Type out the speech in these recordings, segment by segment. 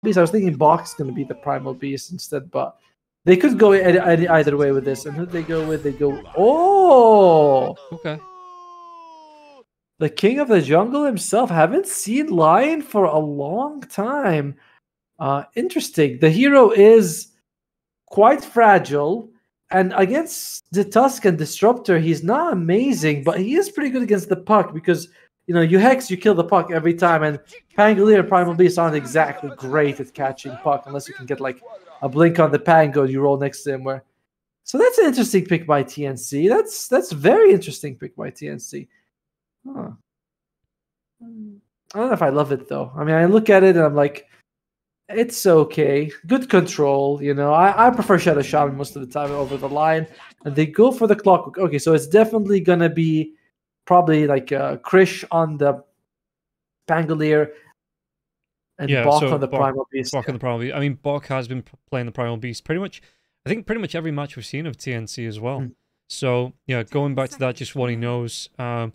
Beast. I was thinking Bach is going to be the Primal Beast instead, but they could go either way with this. And who they go with? They go, oh! Okay. The King of the Jungle himself. Haven't seen Lion for a long time. Interesting. The hero is quite fragile. And against the Tusk and Disruptor, he's not amazing, but he is pretty good against the Puck because, you Hex, you kill the Puck every time. And Pangolier and Primal Beast aren't exactly great at catching Puck unless you can get like a blink on the Pango and you roll next to him. So that's an interesting pick by TNC. That's very interesting pick by TNC. Huh. I don't know if I love it though. I mean, I look at it and I'm like, it's okay. Good control, I prefer Shadow Shaman most of the time over the Lion. And they go for the Clockwork. Okay, so it's definitely gonna be probably like Krish on the Pangolier and Bach on the Primal Beast. Bach on the Primal Beast. I mean, Bach has been playing the Primal Beast pretty much every match we've seen of TNC as well. So, yeah, going back to that, just what he knows, having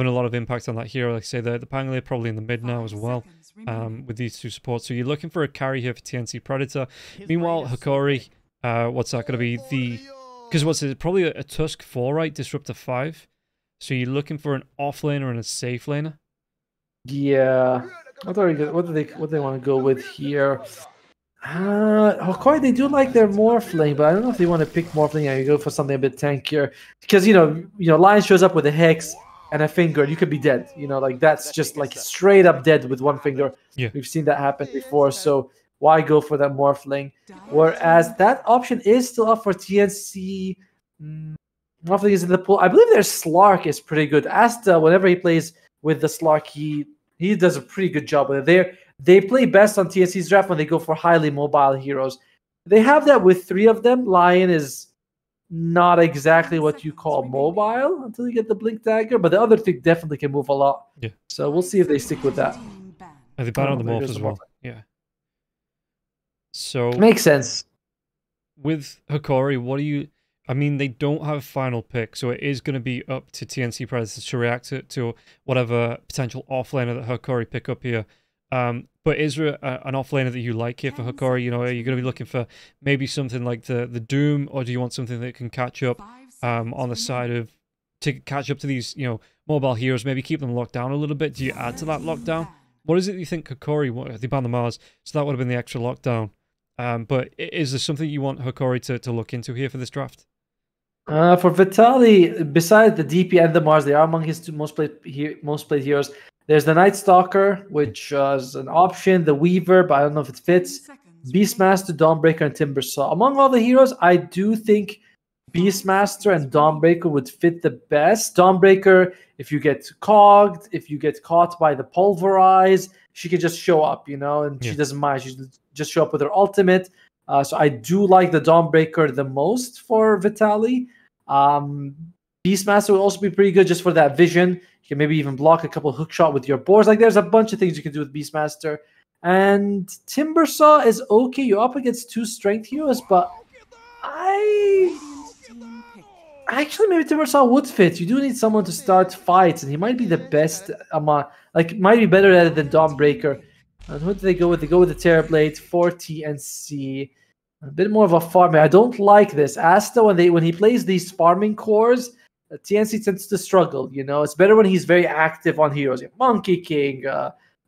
a lot of impact on that hero. Like I say, the Pangolier probably in the mid now as well, with these two supports. So you're looking for a carry here for TNC Predator. Meanwhile, Hokori, what's that going to be? Because what's it? Probably a Tusk 4, right? Disruptor 5. So you're looking for an off laner and a safe laner? Yeah. What do they want to go with here? Hokori, they do like their Morphling, but I don't know if they want to pick Morphling and you go for something a bit tankier. Because, Lion shows up with a Hex and a finger, you could be dead. Like that's just like straight up dead with one finger. Yeah. We've seen that happen before, so why go for that Morphling? Whereas that option is still up for TNC. Morphling is in the pool. I believe their Slark is pretty good. Asta, whenever he plays with the Slark, he does a pretty good job with it. They play best on TNC's draft when they go for highly mobile heroes. They have that with 3 of them. Lion is not exactly what you call mobile until you get the Blink Dagger, but the other thing definitely can move a lot. Yeah. So we'll see if they stick with that. And they ban on the morph as well. Yeah. So makes sense. With Hokori, I mean, they don't have a final pick, so it is going to be up to TNC Predators to react to whatever potential offlaner that Hokori pick up here. But is there an offlaner that you like here for Hokori? Are you going to be looking for maybe something like the Doom, or do you want something that can catch up on the side to catch up to these, mobile heroes, maybe keep them locked down a little bit? Do you add to that lockdown? What is it you think Hokori, they banned the Mars, so that would have been the extra lockdown. But is there something you want Hokori to look into here for this draft? For Vitali, besides the DP and the Mars, they are among his two most played heroes. There's the Night Stalker, which is an option, the Weaver, but I don't know if it fits. Beastmaster, Dawnbreaker, and Timbersaw. Among all the heroes, I do think Beastmaster and Dawnbreaker would fit the best. Dawnbreaker, if you get cogged, if you get caught by the Pulverize, she can just show up, and she doesn't mind. She just show up with her ultimate. So I do like the Dawnbreaker the most for Vitali. Beastmaster will also be pretty good just for that vision. You can maybe even block a couple hook shot with your boards. Like there's a bunch of things you can do with Beastmaster. And Timbersaw is okay. You're up against 2 strength heroes, but actually maybe Timbersaw would fit. You do need someone to start fights, and he might be the best might be better at it than Dawnbreaker. And who do they go with? They go with the Terrorblade for TNC. A bit more of a farmer. I don't like this. Asta, when he plays these farming cores, TNC tends to struggle. It's better when he's very active on heroes. Monkey King,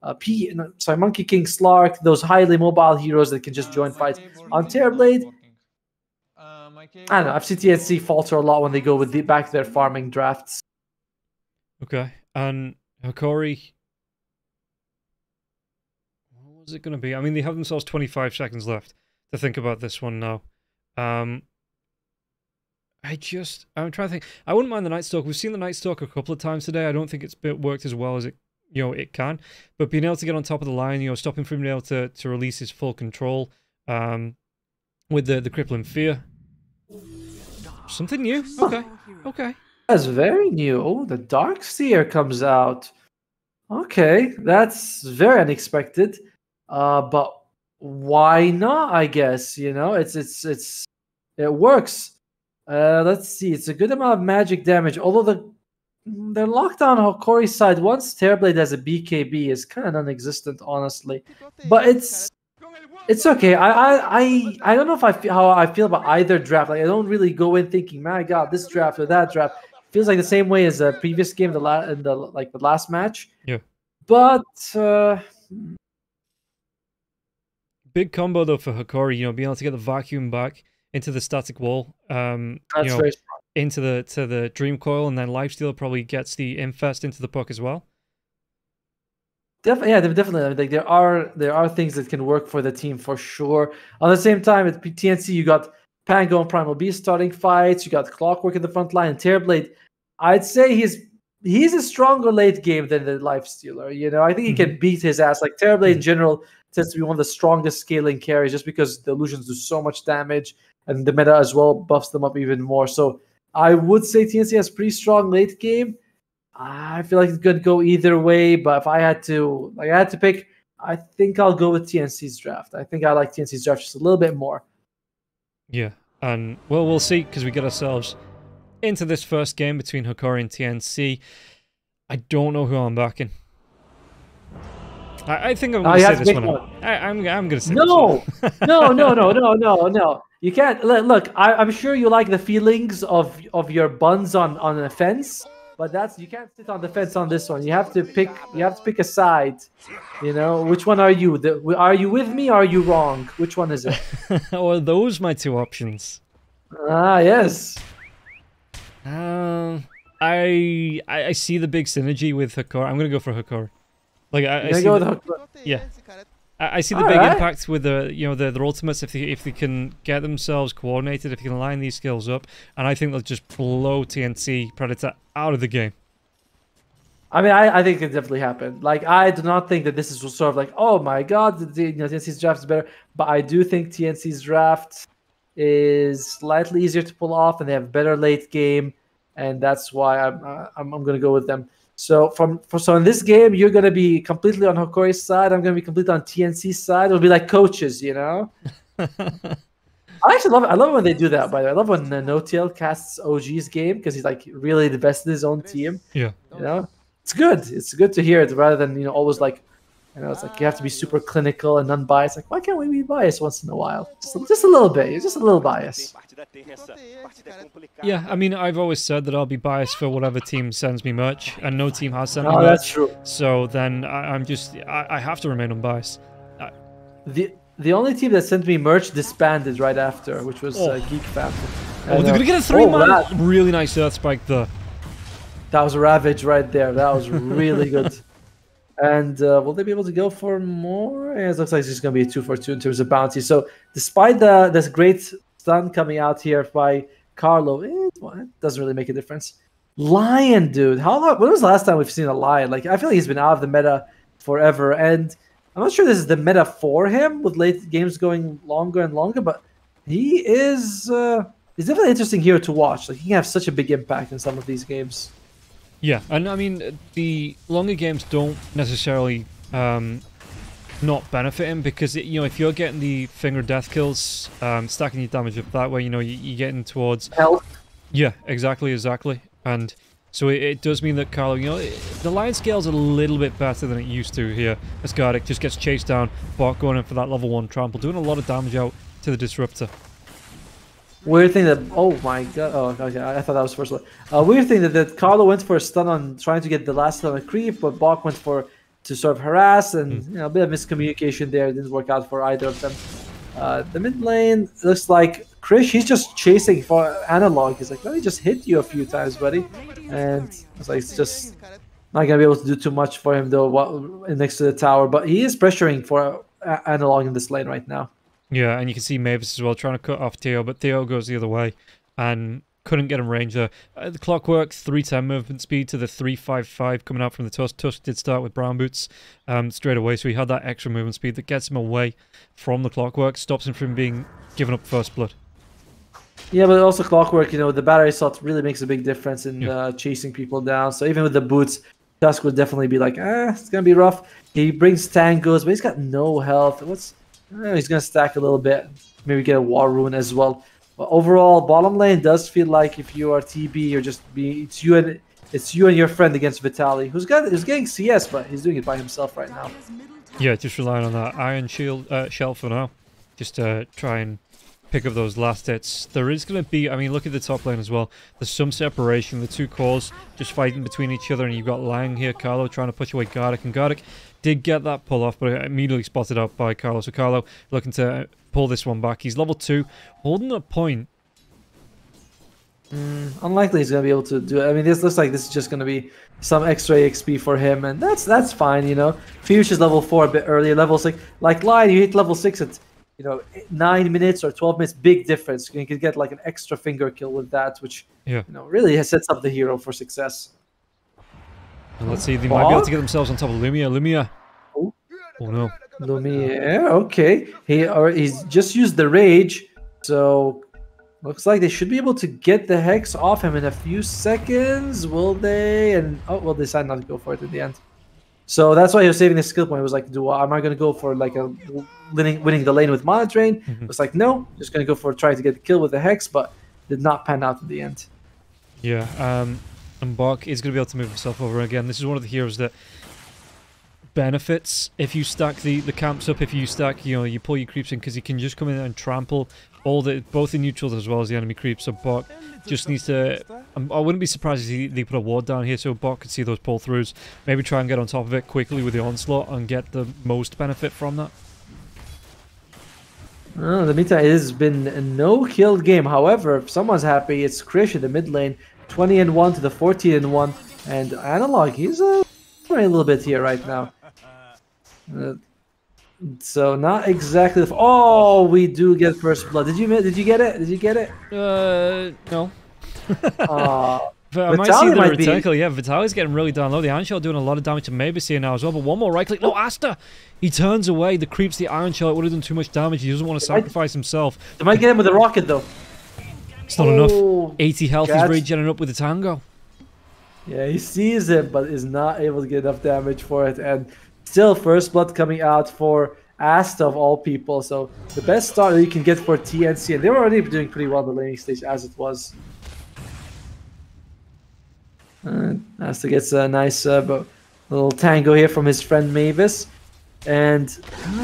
Monkey King, Slark, those highly mobile heroes that can just join fights. On Terrorblade, I don't know. I've seen TNC falter a lot when they go with back to their farming drafts. Okay, and Hokori, what was it going to be? I mean, they have themselves 25 seconds left to think about this one now. I'm trying to think. I wouldn't mind the Night Stalker. We've seen the Night Stalker a couple of times today. I don't think it's worked as well as it can. But being able to get on top of the line, stopping from being able to release his full control, with the crippling fear. Something new. Okay. Okay. That's very new. Oh, the Darkseer comes out. Okay, that's very unexpected. But why not? I guess it works. Let's see. It's a good amount of magic damage. Although their lockdown on Hokori's side, once Terrorblade has a BKB, is kind of non-existent, honestly. But it's It's okay. I don't know if how I feel about either draft. Like I don't really go in thinking, my God, this draft or that draft feels like the same way as the previous game, the last match. Yeah. But big combo though for Hokori. You know, being able to get the vacuum back into the static wall. that's you know, very strong. into the Dream Coil, and then Lifesteal probably gets the Infest into the puck as well. Definitely, yeah, definitely. Like there are things that can work for the team for sure. On the same time, at TNC, you got Pango and Primal Beast starting fights. You got Clockwork in the front line, and Terrorblade. I'd say he's a stronger late game than the Lifestealer. You know, I think he can beat his ass. Like Terrorblade in general tends to be one of the strongest scaling carries, just because the illusions do so much damage, and the meta as well buffs them up even more. So I would say TNC has pretty strong late game. I feel like it could go either way, but if I had to pick, I think I'll go with TNC's draft. I think I like TNC's draft just a little bit more. Yeah, and well, we'll see, because we get ourselves into this first game between Hokori and TNC. I don't know who I'm backing. I think I'm going to say this one. I'm going to say no, no. You can't look. I'm sure you like the feelings of your buns on a fence. But you can't sit on the fence on this one. You have to pick a side. You know, which one are you? Are you with me or are you wrong? Which one is it? Or are those my two options? Ah, yes. I see the big synergy with Hokori. I'm gonna go for Hokori. Like I see go with Hokori. Yeah. I see the big impact with their ultimates if they can get themselves coordinated, if they can line these skills up, and I think they'll just blow TNC Predator out of the game. I mean, I think it definitely happened. Like, I do not think that this is sort of like, oh my God, TNC's draft is better, but I do think TNC's draft is slightly easier to pull off, and they have better late game, and that's why I'm going to go with them. So so in this game, you're gonna be completely on Hokori's side. I'm gonna be completely on TNC's side. It'll be like coaches, you know. I actually love it. I love it when they do that. By the way, I love when No-Tail casts OG's game, because he's like really invested in his own team. Yeah, you know, it's good. It's good to hear it rather than always like, it's like you have to be super clinical and unbiased. Like, why can't we be biased once in a while? Just a little bit. Just a little bias. Yeah, I mean, I've always said that I'll be biased for whatever team sends me merch, and no team has sent me merch. That's true. So then I have to remain unbiased. The only team that sent me merch disbanded right after, which was Geek Fam. Oh, they're gonna get a 3-man. Really nice Earth Spike there. That was a Ravage right there. That was really good. And will they be able to go for more? Yeah, it looks like it's just going to be a 2-for-2 in terms of bounty. So despite this great stun coming out here by Carlo, it doesn't really make a difference. Lion, dude. When was the last time we've seen a Lion? Like, I feel like he's been out of the meta forever. And I'm not sure this is the meta for him, with late games going longer and longer. But he is he's definitely an interesting hero to watch. Like, he can have such a big impact in some of these games. Yeah, and I mean, the longer games don't necessarily not benefit him, because if you're getting the finger death kills, stacking your damage up that way, you're getting towards health. Yeah, exactly, and so it does mean that Carlo, the Lion scale's a little bit better than it used to here. As Gardic just gets chased down, Bot going in for that level 1 trample, doing a lot of damage out to the Disruptor. Weird thing that, oh my God, oh okay, I thought that was first one. Weird thing that Carlo went for a stun on trying to get the last stun on a creep, but Bach went to sort of harass, and a bit of miscommunication there. It didn't work out for either of them. The mid lane looks like Krish, he's just chasing for Analog. He's like, let me just hit you a few times, buddy. And it's like, it's just not gonna be able to do too much for him though, next to the tower, but he is pressuring for Analog in this lane right now. Yeah, and you can see Mavis as well trying to cut off Theo, but Theo goes the other way and couldn't get him range there. The Clockwork, 310 movement speed to the 355 coming out from the Tusk. Tusk did start with Brown Boots straight away, so he had that extra movement speed that gets him away from the Clockwork, stops him from being given up first blood. Yeah, but also Clockwork, the battery slot really makes a big difference in chasing people down. So even with the boots, Tusk would definitely be like, it's going to be rough. He brings tangos, but he's got no health. He's going to stack a little bit. Maybe get a War Rune as well. But overall, bottom lane does feel like if you are TB, it's you and your friend against Vitaly, who's getting CS, but he's doing it by himself right now. Yeah, just relying on that iron shield shell for now. Just to try and pick up those last hits. There is going to be, I mean, look at the top lane as well. There's some separation. The two cores just fighting between each other, and you've got Lang here, Carlo trying to push away Gardic, and Gardic did get that pull off, but immediately spotted out by Carlo. So Carlo looking to pull this one back. He's level 2, holding a point. Unlikely he's going to be able to do it. I mean, this looks like this is just going to be some extra XP for him, and that's fine, you know. Fuse is level 4 a bit earlier. Level 6, like Lion, you hit level 6 at, you know, 9 minutes or 12 minutes, big difference. You could get like an extra finger kill with that, which, you know, really sets up the hero for success. And let's see, they might be able to get themselves on top of Lumia. Lumia. Oh no. Lumia, okay. He's just used the rage, so looks like they should be able to get the Hex off him in a few seconds. Will they? And oh, well, they decided not to go for it in the end. So that's why he was saving the skill point. It was like, am I going to go for like a winning the lane with Mana Drain? It was like, no, just going to go for trying to get the kill with the Hex, but did not pan out in the end. Yeah, and Bok is going to be able to move himself over again. This is one of the heroes that benefits if you stack the camps up, if you stack, you know, you pull your creeps in, because he can just come in and trample both the neutrals as well as the enemy creeps. So Bok just needs to, I wouldn't be surprised if they put a ward down here so Bok could see those pull throughs, maybe try and get on top of it quickly with the onslaught and get the most benefit from that. In the meantime, it has been a no-kill game. However, if someone's happy, it's Krish in the mid lane, 20-1 to the 14-1, and Analog, he's playing a little bit here right now. So not exactly. Oh, we do get first blood. Did you get it? Did you get it? No. But I might see the reticle. Yeah, Vitali's getting really down low. The Iron Shell doing a lot of damage to Mavis here now as well. But one more right click. No, Asta! He turns away. The creeps the Iron Shell. It would have done too much damage. He doesn't want to sacrifice himself. They might get him with a rocket though. It's not enough. 80 health. He's regenerating up with the Tango. Yeah, he sees it, but is not able to get enough damage for it. And still, first blood coming out for Asta of all people. So the best start that you can get for TNC, and they were already doing pretty well in the laning stage as it was. Asta gets a nice little tango here from his friend Mavis. And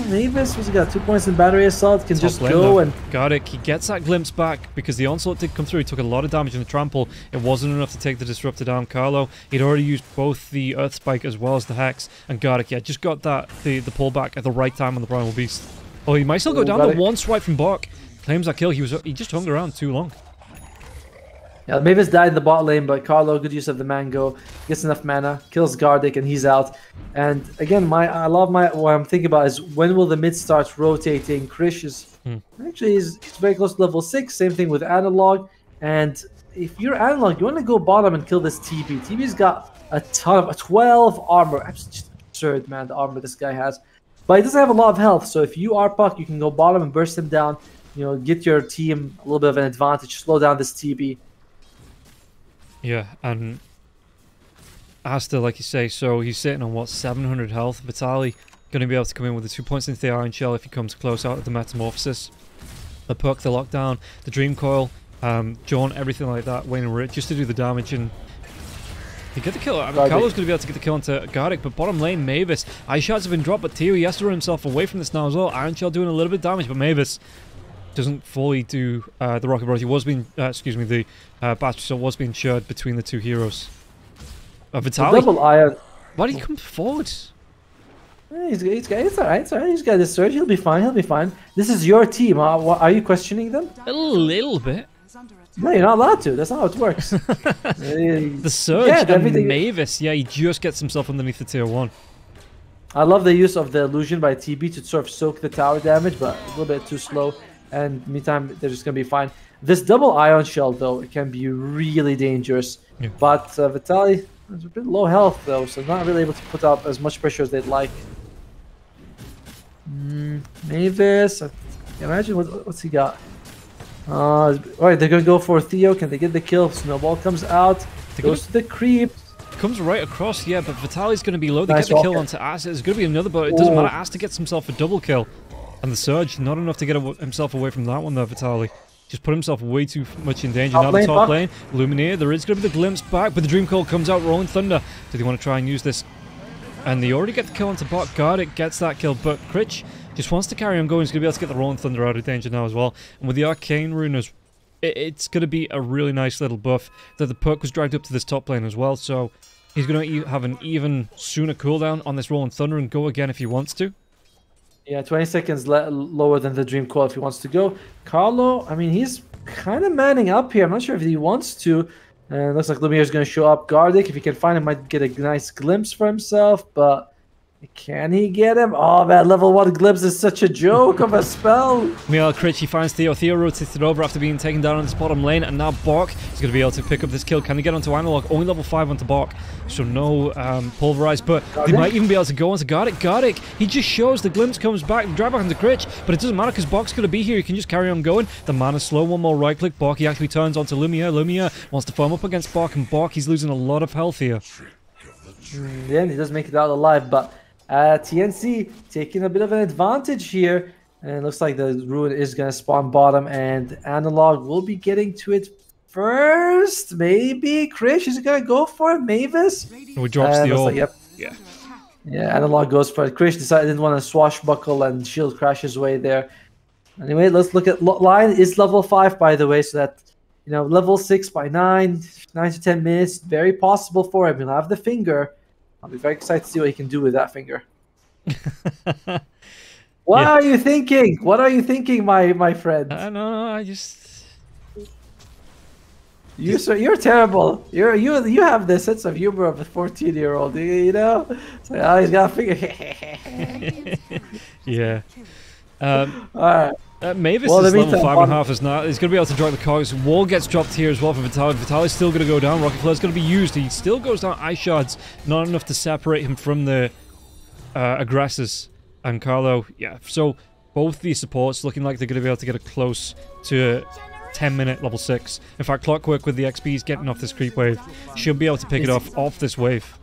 Mavis, what's he got? 2 points in battery assault, can just go and... Got it. He gets that glimpse back because the onslaught did come through. He took a lot of damage in the trample. It wasn't enough to take the disruptor down. Carlo, he'd already used both the Earth Spike as well as the Hex. And Gardic, yeah, just got that the pullback at the right time on the Primal Beast. Oh, he might still go down. The one swipe from Bok claims that kill. He just hung around too long. Yeah, Mavis died in the bot lane, but Carlo, good use of the Mango, gets enough mana, kills Gardic, and he's out. And again, what I'm thinking about is when will the mid start rotating? Krish is actually he's very close to level 6. Same thing with Analog. And if you're Analog, you want to go bottom and kill this TB. TB's got a ton of 12 armor. It's just absurd, man, the armor this guy has. But he doesn't have a lot of health. So if you are Puck, you can go bottom and burst him down. You know, get your team a little bit of an advantage, slow down this TB. Yeah, and Asta, like you say, so he's sitting on, what, 700 health. Vitali going to be able to come in with the 2 points into the Iron Shell if he comes close out of the Metamorphosis. The Puck, the Lockdown, the Dream Coil, Jaunt, everything like that, Wayne and Rit, just to do the damage, and he get the kill. I mean, Carlo's going to be able to get the kill onto Gardic, but bottom lane, Mavis. Ice Shards have been dropped, but Theo, he has to run himself away from this now as well. Iron Shell doing a little bit of damage, but Mavis doesn't fully do the rocket barrage. He was being, the battery cell was being shared between the two heroes. Vitali, double iron. Why did he come forward? He's alright. He's got this surge. He'll be fine. He'll be fine. This is your team. Are you questioning them? A little bit. No, you're not allowed to. That's not how it works. The surge and Mavis. Yeah, he just gets himself underneath the tier 1. I love the use of the illusion by TB to sort of soak the tower damage, but a little bit too slow. And meantime, they're just going to be fine. This double Ion Shell, though, it can be really dangerous. Yeah. But Vitali is a bit low health, though, so not really able to put out as much pressure as they'd like. Mavis, imagine what's he got. Alright, they're going to go for Theo. Can they get the kill? Snowball comes out, goes to the creep. Comes right across, yeah, but Vitali's going to be low. They get the kill onto Asta. There's going to be another, but it doesn't matter. Asta gets himself a double kill. And the Surge, not enough to get himself away from that one there, Vitali. Just put himself way too much in danger. Now the top lane, Lumineer, there is going to be the glimpse back, but the Dream Coil comes out, Rolling Thunder. Do they want to try and use this And they already get the kill onto bot. Gardic gets that kill, but Critch just wants to carry on going. He's going to be able to get the Rolling Thunder out of danger now as well. And with the Arcane Rune, it's going to be a really nice little buff that the perk was dragged up to this top lane as well. So he's going to have an even sooner cooldown on this Rolling Thunder and go again if he wants to. Yeah, 20 seconds lower than the Dream Coil if he wants to go. Carlo, I mean, he's kind of manning up here. I'm not sure if he wants to. Looks like Lumiere's going to show up. Gardic, if he can find him, might get a nice glimpse for himself, but can he get him? Oh, that level 1 glimpse is such a joke of a spell. Meanwhile, Critch, he finds Theo. Theo rotates it over after being taken down on this bottom lane, and now Bok is going to be able to pick up this kill. Can he get onto Analog? Only level 5 onto Bok, so no Pulverize, but they might even be able to go onto Gardic. Gardic, he just shows the glimpse, comes back, drive back onto Critch, but it doesn't matter because Bok's going to be here. He can just carry on going. The mana's slow. One more right click. Bok, he actually turns onto Lumiere. Lumiere wants to firm up against Bok, and Bok, he's losing a lot of health here. Yeah, he does make it out alive, but TNC taking a bit of an advantage here, and it looks like the Ruin is going to spawn bottom, and Analog will be getting to it first. Maybe Krish is going to go for it. Mavis. Oh, he drops the ult. Like, yep. Yeah, Analog goes for it. Krish didn't want to swashbuckle and shield crash his way there. Anyway, let's look at Lion is level 5, by the way, so that, you know, level 6 by 9 to 10 minutes, very possible for him. He'll have the finger. I'll be very excited to see what he can do with that finger. What are you thinking? What are you thinking, my friend? I don't know. I just you're terrible. You have the sense of humor of a 14-year-old. You know? So, oh, he's got a finger. Yeah. All right. Mavis is level 5.5 is not. He's going to be able to drop the cogs. Wall gets dropped here as well for Vitaly. Vitaly's still going to go down. Rocket Flare is going to be used. He still goes down. Ice Shards, not enough to separate him from the aggressors. And Carlo, yeah. So both these supports looking like they're going to be able to get it close to 10-minute level 6. In fact, Clockwork with the XPs getting off this creep wave should be able to pick it off this wave.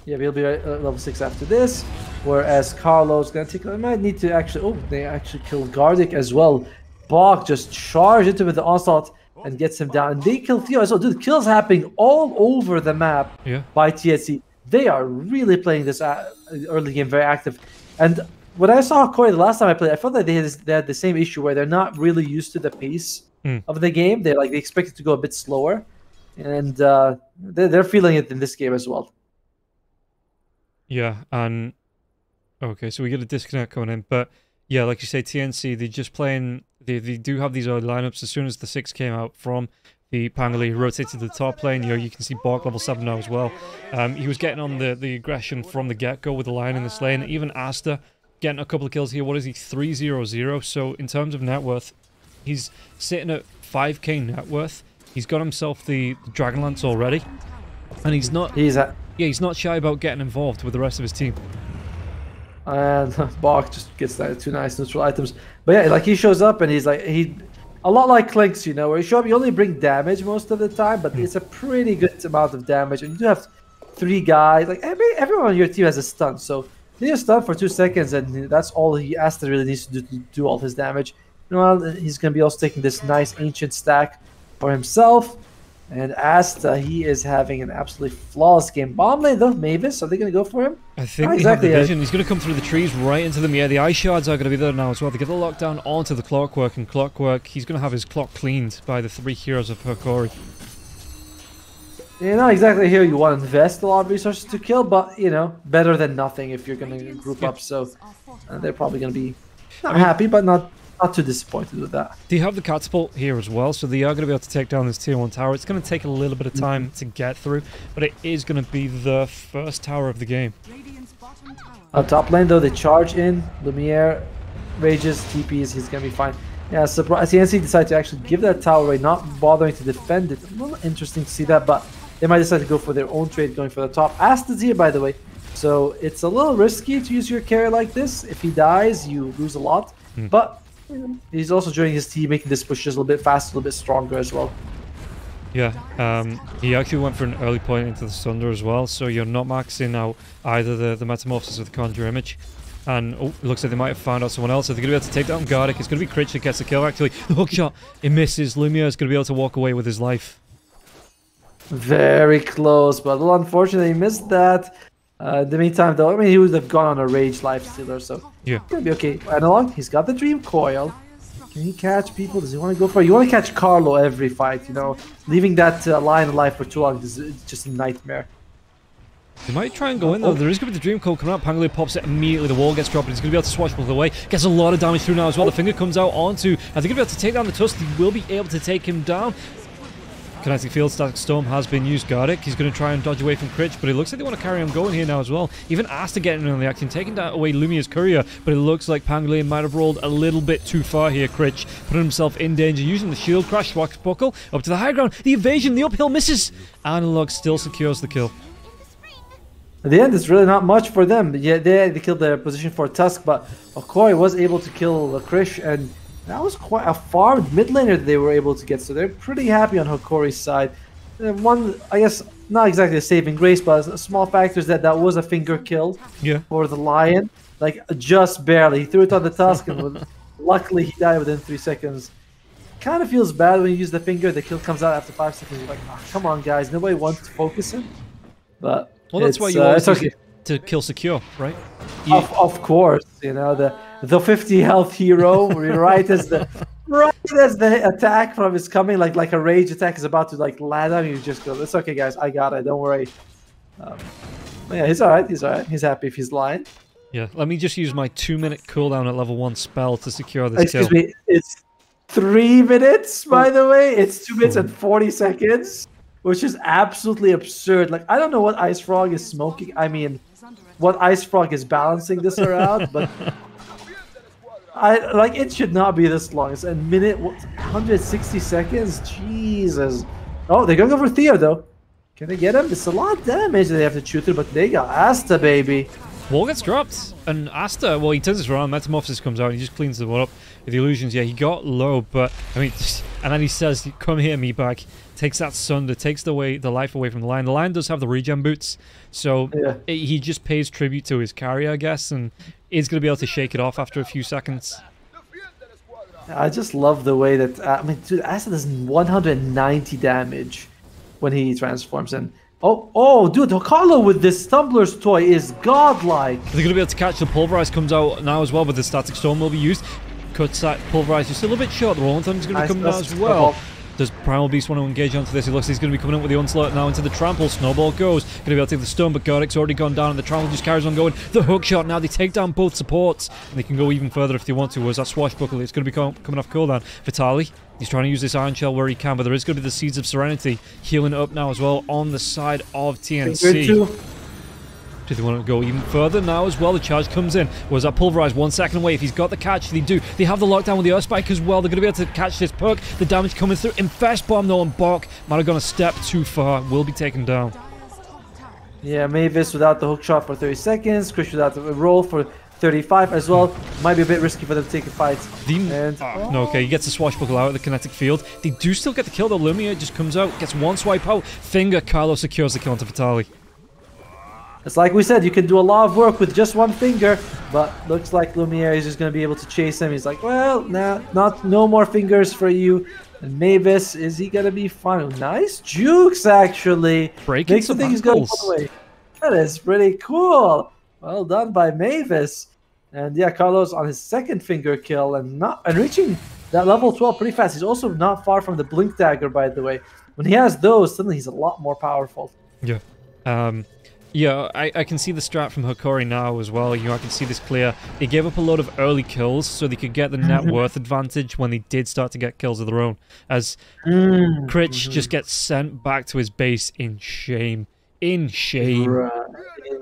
Yeah, we'll be level 6 after this. Whereas Carlo's gonna take. I might need to actually. Oh, they actually killed Gardic as well. Bok just charged into with the onslaught and gets him down. And they kill Theo as well. Dude, kills happening all over the map by TNC. They are really playing this early game very active. And when I saw Hokori the last time I played, I felt like they had the same issue where they're not really used to the pace of the game. They expect it to go a bit slower, and they're feeling it in this game as well. Yeah, and okay, so we get a disconnect coming in, but yeah, like you say, TNC, they're just playing, they do have these early lineups. As soon as the 6 came out from the Pangali, rotated to the top lane, you can see Bok level 7 now as well. He was getting on the aggression from the get-go with the Lion in this lane. Even Asta getting a couple of kills here. What is he? 300. So in terms of net worth, he's sitting at 5k net worth. He's got himself the Dragonlance already, and he's not not shy about getting involved with the rest of his team. And Bok just gets that 2 nice neutral items. But yeah, like he shows up and he's like a lot like Clinks, you know, where you show up, you only bring damage most of the time, but it's a pretty good amount of damage. And you do have 3 guys, like everyone on your team has a stun, so he just stun for 2 seconds, and that's all Asta really needs to do all his damage. Meanwhile, he's gonna be also taking this nice ancient stack for himself. And Asta, he is having an absolutely flawless game. Bomb lane though, Mavis, are they going to go for him? I think they have the vision. He's going to come through the trees right into them. Yeah, the Ice Shards are going to be there now as well. They get the lockdown onto the Clockwork, and Clockwork, he's going to have his clock cleaned by the 3 heroes of Hokori. You're not exactly here you want to invest a lot of resources to kill, but, you know, better than nothing if you're going to group up. So they're probably going to be not happy, but not too disappointed with that. They have the catapult here as well, so they are going to be able to take down this tier 1 tower. It's going to take a little bit of time to get through, but it is going to be the first tower of the game. Top lane though, they charge in. Lumiere rages, TPs, he's going to be fine. Yeah, surprise. TNC decided to actually give that tower away, not bothering to defend it. A little interesting to see that, but they might decide to go for their own trade, going for the top. Asta's here, by the way, so it's a little risky to use your carry like this. If he dies, you lose a lot, but he's also joining his team, making this push just a little bit faster, a little bit stronger as well. Yeah, he actually went for an early point into the Sunder as well, so you're not maxing out either the Metamorphosis or the Conjure Image. And it looks like they might have found out someone else, so they're going to be able to take down Gardic. It's going to be Critch that gets the kill, actually. The hook shot, it misses. Lumiere is going to be able to walk away with his life. Very close, but unfortunately he missed that. In the meantime, though, I mean, he would have gone on a rage life stealer, so Yeah. it's gonna be okay. Analog, he's got the dream coil. Can he catch people? Does he want to go for it? You want to catch Carlo every fight, you know? Leaving that lion alive for too long is just a nightmare. He might try and go in, though. There is going to be the Dream Coil coming out. Pangolier pops it immediately. The wall gets dropped, but he's going to be able to swashbuckle away. Gets a lot of damage through now as well. The finger comes out onto... I think he'll be able to take down the Tusk. He will be able to take him down. Kinetic Field, Static Storm has been used. Gardic, he's going to try and dodge away from Critch, but it looks like they want to carry on going here now as well. Even Asta getting in on the action, taking that away Lumia's courier, but it looks like Pangolier might have rolled a little bit too far here. Critch putting himself in danger, using the shield crash, swashbuckle up to the high ground. The evasion, the uphill misses. Analog still secures the kill. At the end, it's really not much for them. Yeah, they killed their position for Tusk, but Hokori was able to kill Krish, and that was quite a farmed mid laner that they were able to get, so they're pretty happy on Hokori's side. One, I guess, not exactly a saving grace, but a small factor is that was a finger kill for the Lion. Like, just barely. He threw it on the Tusk, and luckily he died within 3 seconds. Kind of feels bad when you use the finger. The kill comes out after 5 seconds. You're like, oh, come on, guys. Nobody wants to focus him. But well, that's why you always okay. to kill secure, right? Of course, you know, the 50 health hero, right as the attack from is coming, like a rage attack is about to like land on you, just go, it's okay, guys, I got it, don't worry. Yeah, he's alright, he's happy if he's lying. Yeah, let me just use my 2-minute cooldown at level 1 spell to secure this kill. Excuse me, it's 3 minutes, by the way. It's 2 minutes and 40 seconds, which is absolutely absurd. Like, I don't know what Ice Frog is smoking. I mean, what Ice Frog is balancing this around, but it should not be this long. It's a minute, 160 seconds. Jesus. Oh, they're going over Theo though. Can they get him? It's a lot of damage that they have to chew through, but they got Asta, baby. Wall gets dropped, and Asta, well, he turns this around, Metamorphosis comes out, and he just cleans the one up with the illusions. Yeah, he got low, but, I mean, and then he says, come here, me back, takes that Sunder, takes the life away from the Lion. The Lion does have the regen boots, so he just pays tribute to his carry, I guess, and is going to be able to shake it off after a few seconds. I just love the way that, I mean, dude, Asta does 190 damage when he transforms, and Oh, dude, Carlo with this Tumbler's toy is godlike. They're going to be able to catch the Pulverize comes out now as well, but the Static Storm will be used. Cuts that Pulverize just a little bit short. The Rolling Thunder's going to be coming out as well. Does Primal Beast want to engage onto this? It looks like he's going to be coming up with the Onslaught now into the Trample. Snowball goes. Going to be able to take the stun, but Gardic's already gone down, and the Trample just carries on going. The hook shot now. They take down both supports, and they can go even further if they want to. Whereas that Swashbuckle, it's going to be coming off cooldown. Vitali, he's trying to use this Iron Shell where he can, but there is going to be the Seeds of Serenity healing up now as well on the side of TNC. Do they want to go even further now as well? The charge comes in. Was that Pulverize 1 second away? If he's got the catch, they do. They have the lockdown with the Earth Spike as well. They're going to be able to catch this perk. The damage coming through. Infest Bomb though, and Bok might have gone a step too far. Will be taken down. Yeah, Mavis without the hook shot for 30 seconds. Krish without the roll for 35 as well. Might be a bit risky for them to take a fight. No, okay, he gets the Swashbuckle out of the kinetic field. They do still get the kill though. Lumia just comes out, gets one swipe out. Finger, Carlo secures the kill onto Vitali. It's like we said, you can do a lot of work with just one finger, but looks like Lumiere is just going to be able to chase him. He's like, well, no more fingers for you. And Mavis, is he going to be fine? Nice jukes, actually. Breaking Makes me think he's going all the way. That is pretty cool. Well done by Mavis. And yeah, Carlos on his second finger kill and reaching that level 12 pretty fast. He's also not far from the Blink Dagger, by the way. When he has those, suddenly he's a lot more powerful. Yeah. Yeah, I can see the strat from Hokori now as well. You know, I can see this clear. They gave up a lot of early kills so they could get the net worth advantage when they did start to get kills of their own. As Critch just gets sent back to his base in shame. In shame. Right.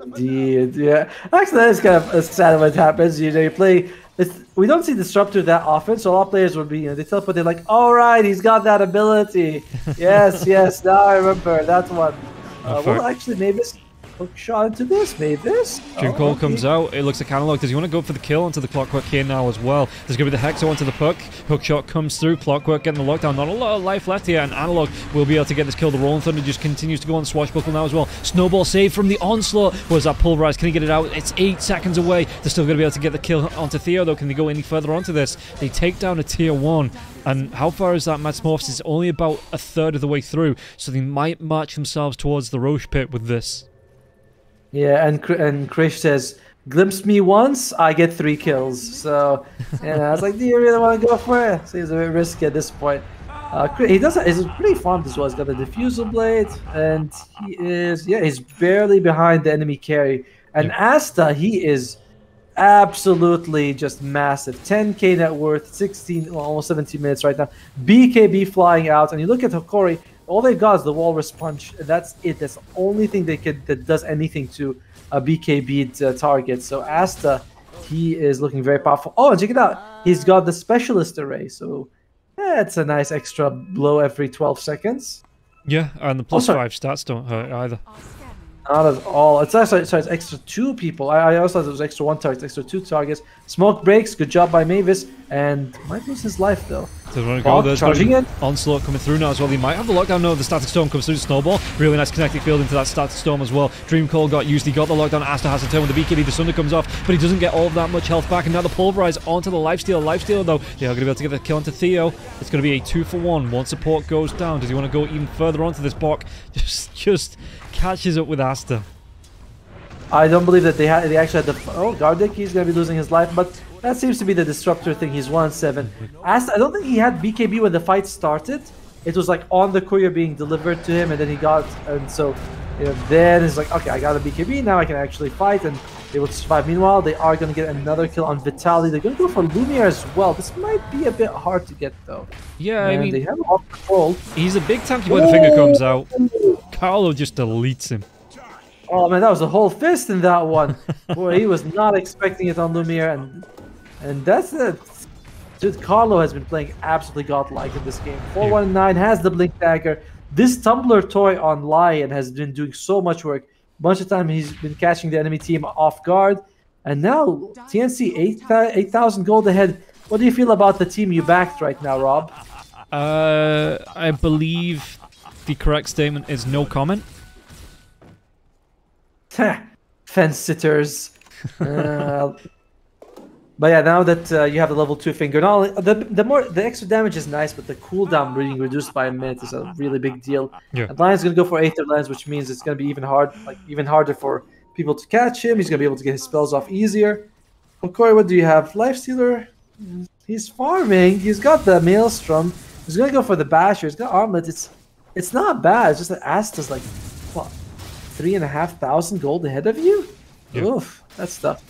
Indeed, yeah. Actually, that is kind of sad when it happens. You know, you play... we don't see Disruptor that often, so a lot of players would be, you know, they teleport, they're like, all right, he's got that ability. Yes, now I remember that one. Well, actually, Mavis... hook shot into this, Mavis. Dream Coil comes out. It looks like Analog. Does he want to go for the kill onto the Clockwork here now as well? There's going to be the Hexo onto the puck. Hook shot comes through. Clockwork getting the lockdown. Not a lot of life left here, and Analog will be able to get this kill. The Rolling Thunder just continues to go on Swashbuckle now as well. Snowball save from the Onslaught. Was that Pulverize? Can he get it out? It's 8 seconds away. They're still going to be able to get the kill onto Theo, though. Can they go any further onto this? They take down a tier 1. And how far is that Metamorphosis? It's only about a third of the way through, so they might march themselves towards the Roche pit with this. Yeah, and Krish says, "Glimpse me once, I get 3 kills." So, I was like, "Do you really want to go for it?" Seems a bit risky at this point. He does. He's pretty farmed as well. He's got the diffusal blade, and he's barely behind the enemy carry. And Asta, he is absolutely just massive. 10k net worth, 16, well, almost 17 minutes right now. BKB flying out, and you look at Hokori. All they got is the Walrus Punch. And that's it. That's the only thing that does anything to a BKB target. So Asta, he is looking very powerful. Oh, and check it out. He's got the Specialist Array. So it's a nice extra blow every 12 seconds. Yeah, and the +5 stats don't hurt either. Not at all. It's actually it's extra 2 people. I also thought it was extra 1 target, extra 2 targets. Smoke breaks. Good job by Mavis, and might lose his life though. Doesn't want to go. There's charging in. Onslaught coming through now as well. He might have the lockdown. No, the Static Storm comes through. Snowball. Really nice kinetic field into that Static Storm as well. Dream Coil got used. He got the lockdown. Asta has to turn with the BKB. The Sunder comes off, but he doesn't get all of that much health back. And now the Pulverize onto the Lifestealer. Lifestealer though, they are going to be able to get the kill onto Theo. It's going to be a 2-for-1. One support goes down. Does he want to go even further onto this block? Just catches up with Asta. I don't believe that they actually had the... Oh, Gardic, he's going to be losing his life, but that seems to be the Disruptor thing. He's 1-7. I don't think he had BKB when the fight started. It was like on the courier being delivered to him, and then he got... And so, then it's like, okay, I got a BKB, now I can actually fight, and they will survive. Meanwhile, they are going to get another kill on Vitaly. They're going to go for Lumiere as well. This might be a bit hard to get, though. Yeah, I mean... They have a lot of control. He's a big tanky when the finger comes out. Carlo just deletes him. Oh man, that was a whole fist in that one. Boy, he was not expecting it on Lumiere, and that's it. Dude, Carlo has been playing absolutely godlike in this game. 419 has the Blink Dagger. This Tumbler toy on Lion has been doing so much work. A bunch of time he's been catching the enemy team off guard, and now TNC 8,000 gold ahead. What do you feel about the team you backed right now, Rob? I believe the correct statement is no comment. Fence sitters. But yeah, now that you have the level 2 finger, not only, the extra damage is nice, but the cooldown being reduced by a minute is a really big deal. Yeah. And Lion's gonna go for Aether Lens, which means it's gonna be even harder for people to catch him. He's gonna be able to get his spells off easier. Hokori, what do you have? Lifestealer. He's farming. He's got the Maelstrom. He's gonna go for the Basher. He's got Armlet. It's not bad. It's just that Asta's like, what, 3,500 gold ahead of you? Yeah. Oof, that's tough.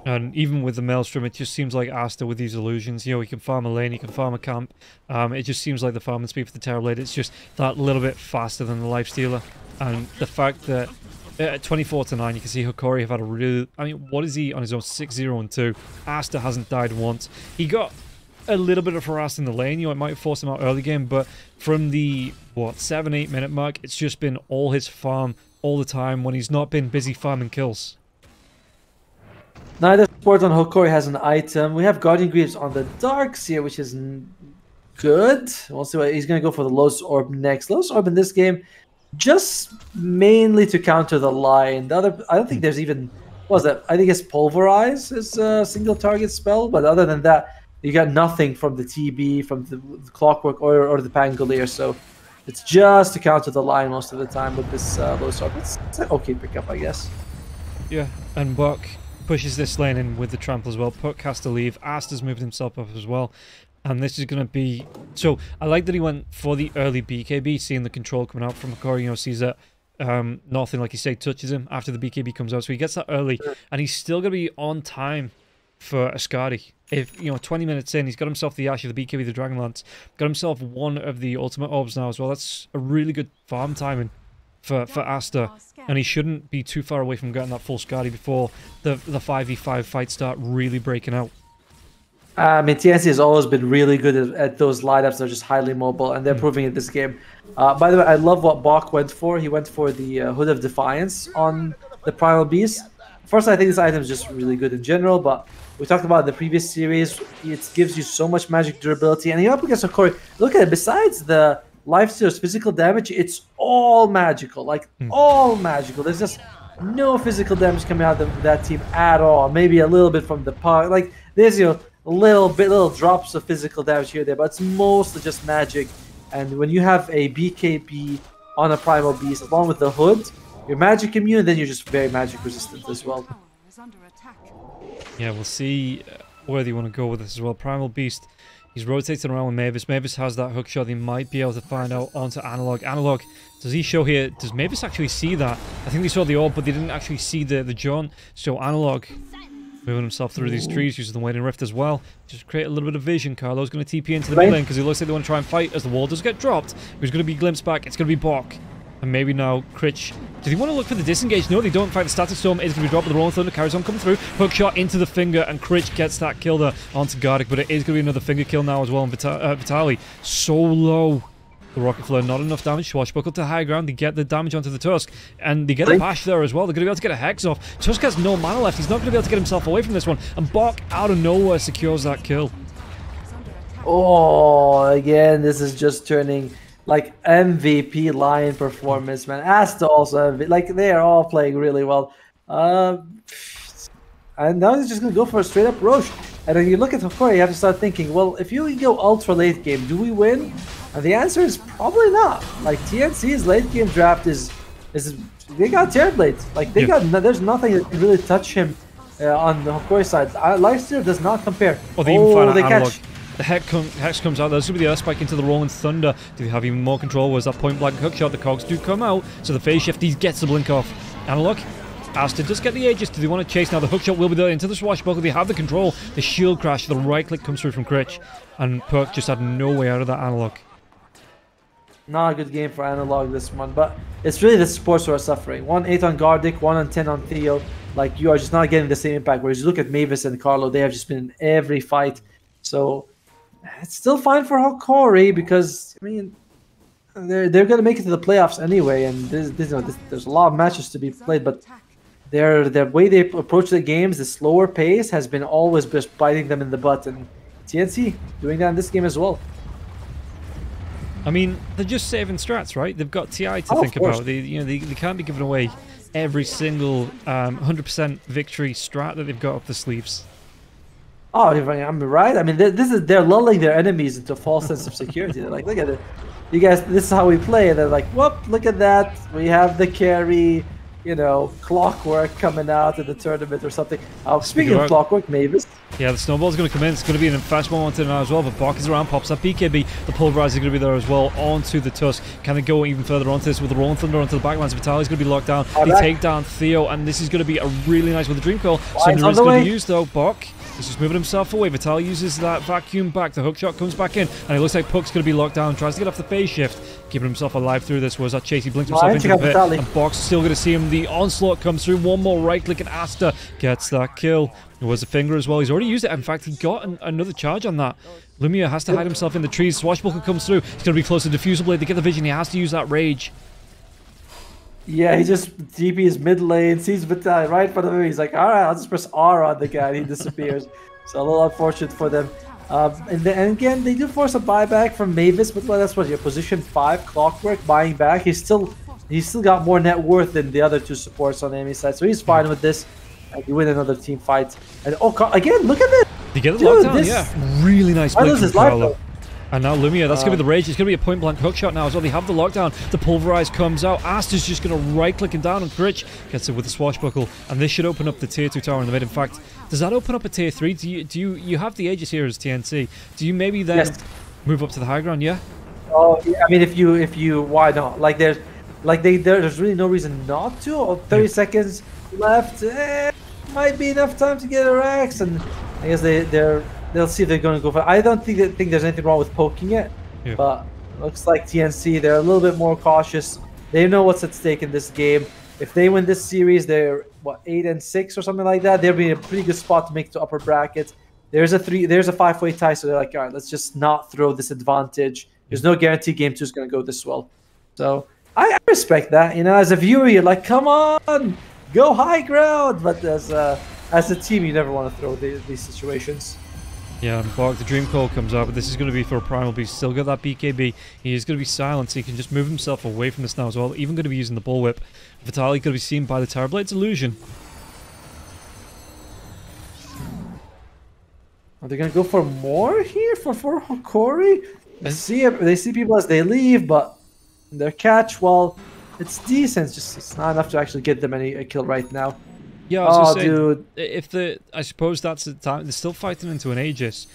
And even with the Maelstrom, it just seems like Asta with these illusions. You know, he can farm a lane, he can farm a camp. It just seems like the farming speed for the Terrorblade, it's just that little bit faster than the Lifestealer. And the fact that at 24-9, you can see Hokori have had a really... I mean, what is he on his own? 6-0-2. Asta hasn't died once. He got a little bit of harass in the lane. You know, it might force him out early game, but from the, what, 7-8 minute mark, it's just been all his farm all the time when he's not been busy farming kills. Neither support on Hokori has an item. We have Guardian Greaves on the Darks here, which is good. We'll see what he's going to go for the Lotus Orb next. Lotus Orb in this game, just mainly to counter the Lion. The other, I don't think there's even, what was that? I think it's Pulverize is a single target spell, but other than that, you got nothing from the TB, from the Clockwork or the Pangolier, so it's just to counter the Lion most of the time with this Lotus Orb. It's an okay pickup, I guess. Yeah, and Buck pushes this lane in with the trample as well. Puck has to leave. Asta's moved himself up as well. And this is going to be... So, I like that he went for the early BKB, seeing the control coming out from Hokori. You know, sees that nothing, like you say, touches him after the BKB comes out. So he gets that early. And he's still going to be on time for Ascari. If, 20 minutes in, he's got himself the Ashe, the BKB, the Dragonlance. Got himself one of the Ultimate Orbs now as well. That's a really good farm timing for Asta. And he shouldn't be too far away from getting that full Scotty before the 5v5 fights start really breaking out. I mean, TNC has always been really good at those lineups. They're just highly mobile, and they're proving it this game. By the way, I love what Bach went for. He went for the Hood of Defiance on the Primal Beast. First, I think this item is just really good in general, but we talked about the previous series. It gives you so much magic durability, and you're up against Hokori. Look at it. Besides the Lifestealer's physical damage, it's all magical, like all magical. There's just no physical damage coming out of that team at all. Maybe a little bit from the puck, like there's little drops of physical damage here or there, but it's mostly just magic. And when you have a BKB on a Primal Beast along with the Hood, you're magic immune, then you're just very magic resistant as well. Yeah, we'll see where they want to go with this as well. Primal Beast, he's rotating around with Mavis. Mavis has that hook shot. They might be able to find out onto Analog. Analog, does he show here? Does Mavis actually see that? I think they saw the orb, but they didn't actually see the John. So Analog moving himself through these trees, using the Waiting Rift as well. Just create a little bit of vision. Carlo's going to TP into the mid lane because it looks like they want to try and fight as the wall does get dropped. Who's going to be glimpsed back? It's going to be Bok. And maybe now Critch. Do they want to look for the disengage? No, they don't. In fact, the Static Storm is going to be dropped, but the Rolling Thunder carries on coming through. Hook shot into the finger, and Critch gets that kill there onto Gardic, but it is going to be another finger kill now as well. And Vitali, so low. The Rocket Flare, not enough damage. Swashbuckle to high ground. They get the damage onto the Tusk, and they get a bash there as well. They're going to be able to get a Hex off. Tusk has no mana left. He's not going to be able to get himself away from this one. And Bok, out of nowhere, secures that kill. Oh, again, this is just turning like MVP Lion performance, man. Asta also, like they are all playing really well. And now he's just gonna go for a straight up Roche. And then you look at Hokori, you have to start thinking, well, if you go ultra late game, do we win? And the answer is probably not. Like TNC's late game draft is they got Terrorblade. Like they got, there's nothing that can really touch him on the Hokori side. Lifesteal does not compare. Oh, they even find Analog. The Hex comes out. There's going to be the Earth Spike into the Rolling Thunder. Do they have even more control? Was that point blank hook shot? The cogs do come out. So the phase shift, he gets the blink off. Analog. Asta does get the Aegis. Do they want to chase now? The hook shot will be there into the Swashbuckle. They have the control. The shield crash. The right click comes through from Critch. And Perk just had no way out of that Analog. Not a good game for Analog this one. But it's really the supports who are suffering. 1-8 on Gardic, 1-10 on Theo. Like you are just not getting the same impact. Whereas you look at Mavis and Carlo, they have just been in every fight. So it's still fine for Hokori because, I mean, they're going to make it to the playoffs anyway, and there's a lot of matches to be played, but their way they approach the games, the slower pace, has been always just biting them in the butt, and TNC doing that in this game as well. I mean, they're just saving strats, right? They've got TI to think about. They can't be giving away every single 100% victory strat that they've got up the sleeves. Oh, I'm right. I mean, they're lulling their enemies into a false sense of security. They're like, look at it, you guys. This is how we play. And they're like, whoop! Look at that. We have the carry, Clockwork coming out in the tournament or something. Speaking of Clockwork, Mavis. Yeah, the snowball's going to come in. It's going to be an infest one now as well. But Bok is around, pops up BKB. The Pulverizer is going to be there as well onto the Tusk. Can they go even further onto this with the Rolling Thunder onto the backlines? Vitali's going to be locked down. They take down Theo, and this is going to be a really nice with the Dream Coil. Cinder is going to be used though. Bok. He's just moving himself away. Vitali uses that vacuum back. The hook shot comes back in. And it looks like Puck's going to be locked down. Tries to get off the phase shift. Keeping himself alive through this. Was that chase? He blinks himself into the pit. And Bok's still going to see him. The onslaught comes through. One more right click and Asta gets that kill. It was a finger as well. He's already used it. In fact, he got another charge on that. Lumia has to hide himself in the trees. Swashbuckle comes through. He's going to be close to Diffusal Blade. They get the vision. He has to use that rage. Yeah, he just TP his mid lane, sees Vitali right in front of him. He's like, alright, I'll just press R on the guy, and he disappears. So a little unfortunate for them. And again, they do force a buyback from Mavis, but that's what your position 5 Clockwork buying back. He's still got more net worth than the other two supports on the enemy side, so he's fine with this. And you win another team fight. And again, look at this. You get the lockdown, yeah. Really nice play from Carlo. And now Lumia, that's going to be the rage. It's going to be a point-blank hookshot now as well. They have the lockdown. The Pulverize comes out. Asta's just going to right-click him down on Critch. Gets it with the Swashbuckle. And this should open up the Tier 2 tower in the mid. In fact, does that open up a Tier 3? Do you have the Aegis here as TNC. Do you maybe then move up to the high ground, yeah? Oh, yeah, I mean, if you, why not? Like, there's really no reason not to. 30 seconds left. Might be enough time to get a Rex. And I guess they'll see if they're going to go for it. I don't think there's anything wrong with poking it, but looks like TNC, they're a little bit more cautious. They know what's at stake in this game. If they win this series, they're, 8-6 or something like that. They'll be in a pretty good spot to make it to upper bracket. There's a 5-way tie, so they're like, all right, let's just not throw this advantage. There's no guarantee game 2 is going to go this well. So I respect that. As a viewer, you're like, come on, go high ground. But as a team, you never want to throw these situations. Yeah, and Bok, the Dream Coil comes out, but this is going to be for a Primal Beast. Still got that BKB. He is going to be silent, so he can just move himself away from this now as well. Even going to be using the Bullwhip. Vitali going to be seen by the Terrorblade's illusion. Are they going to go for more here for Hokori? They see people as they leave, but their catch, well, It's decent, just it's not enough to actually get them a kill right now. Yeah, I was dude. If I suppose that's the time they're still fighting into an Aegis,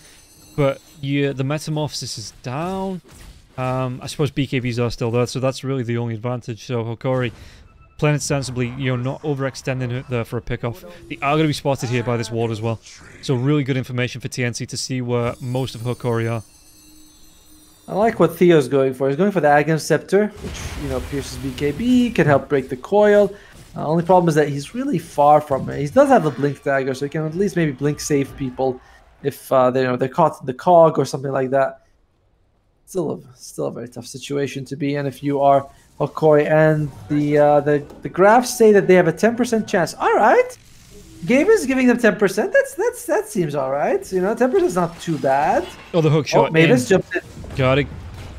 but the Metamorphosis is down. I suppose BKBs are still there, so that's really the only advantage. So Hokori playing it sensibly, not overextending it there for a pick-off. They are going to be spotted here by this ward as well. So really good information for TNC to see where most of Hokori are. I like what Theo's going for. He's going for the Aghanim Scepter, which, pierces BKB, can help break the coil. Only problem is that he's really far from it. He does have the Blink Dagger, so he can at least maybe Blink save people if they're caught in the cog or something like that. Still a very tough situation to be in if you are Hokori, and the graphs say that they have a 10% chance. All right, game is giving them 10%. That seems all right. 10% is not too bad. Oh, the hook shot. Mavis jumped in. Got it.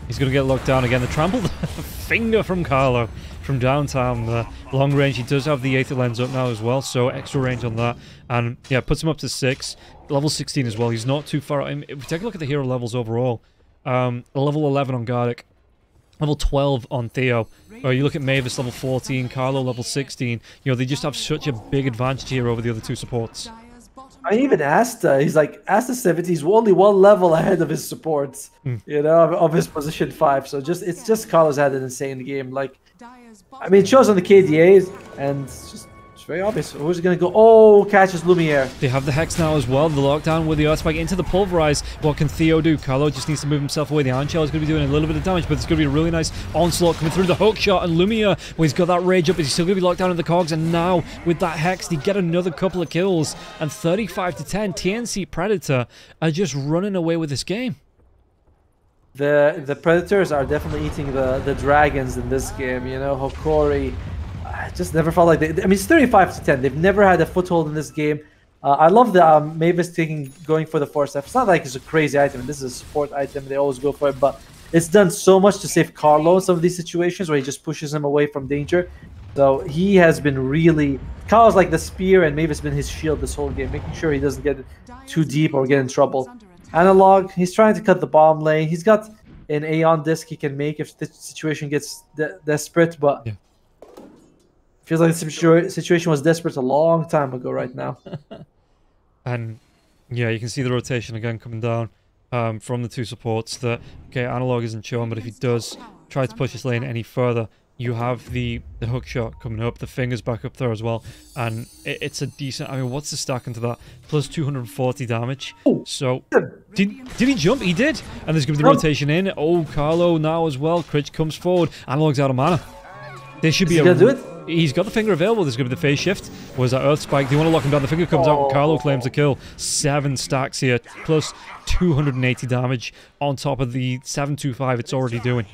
He's gonna get locked down again. The trampled finger from Carlo from downtown. The long range. He does have the Aether Lens up now as well, so extra range on that. And yeah, puts him up to 6, level 16 as well. He's not too far. If we take a look at the hero levels overall, level 11 on Gardic. Level 12 on Theo. You look at Mavis, level 14, Carlo, level 16. They just have such a big advantage here over the other two supports. I even Asta, he's like, Asta 70 is only one level ahead of his supports, of his position 5. So it's just Carlo's had an insane game. Like, I mean, it shows on the KDAs, and it's very obvious. Who's going to go? Oh, catches Lumiere. They have the Hex now as well. The lockdown with the Earth Spike into the Pulverize. What can Theo do? Carlo just needs to move himself away. The Iron Shell is going to be doing a little bit of damage, but it's going to be a really nice onslaught coming through the hook shot. And Lumiere, well, he's got that rage up, but he's still going to be locked down in the cogs. And now, with that Hex, they get another couple of kills. And 35 to 10, TNC Predator are just running away with this game. The Predators are definitely eating the dragons in this game. Hokori just never felt like they. I mean, it's 35 to 10. They've never had a foothold in this game. I love the Mavis going for the Force F. It's not like it's a crazy item. This is a support item. They always go for it, but it's done so much to save Carlo in some of these situations where he just pushes him away from danger. So he has been really. Carlo's like the spear, and Mavis has been his shield this whole game, making sure he doesn't get too deep or get in trouble. Analog, he's trying to cut the bomb lane. He's got an Aeon disc he can make if the situation gets desperate, but. Yeah. Feels like the situation was desperate a long time ago right now. And yeah, you can see the rotation again coming down from the two supports. Okay, Analog isn't shown, but if he does try to push his lane any further, you have the hook shot coming up, the fingers back up there as well. And it's a decent... I mean, what's the stack into that? Plus 240 damage. So, did he jump? He did. And there's going to be the rotation in. Oh, Carlo now as well. Critch comes forward. Analog's out of mana. There should be do it? He's got the finger available. There's going to be the phase shift. Was that Earth Spike? Do you want to lock him down? The finger comes out. Carlo claims the kill. 7 stacks here. Plus 280 damage on top of the 725 it's already doing.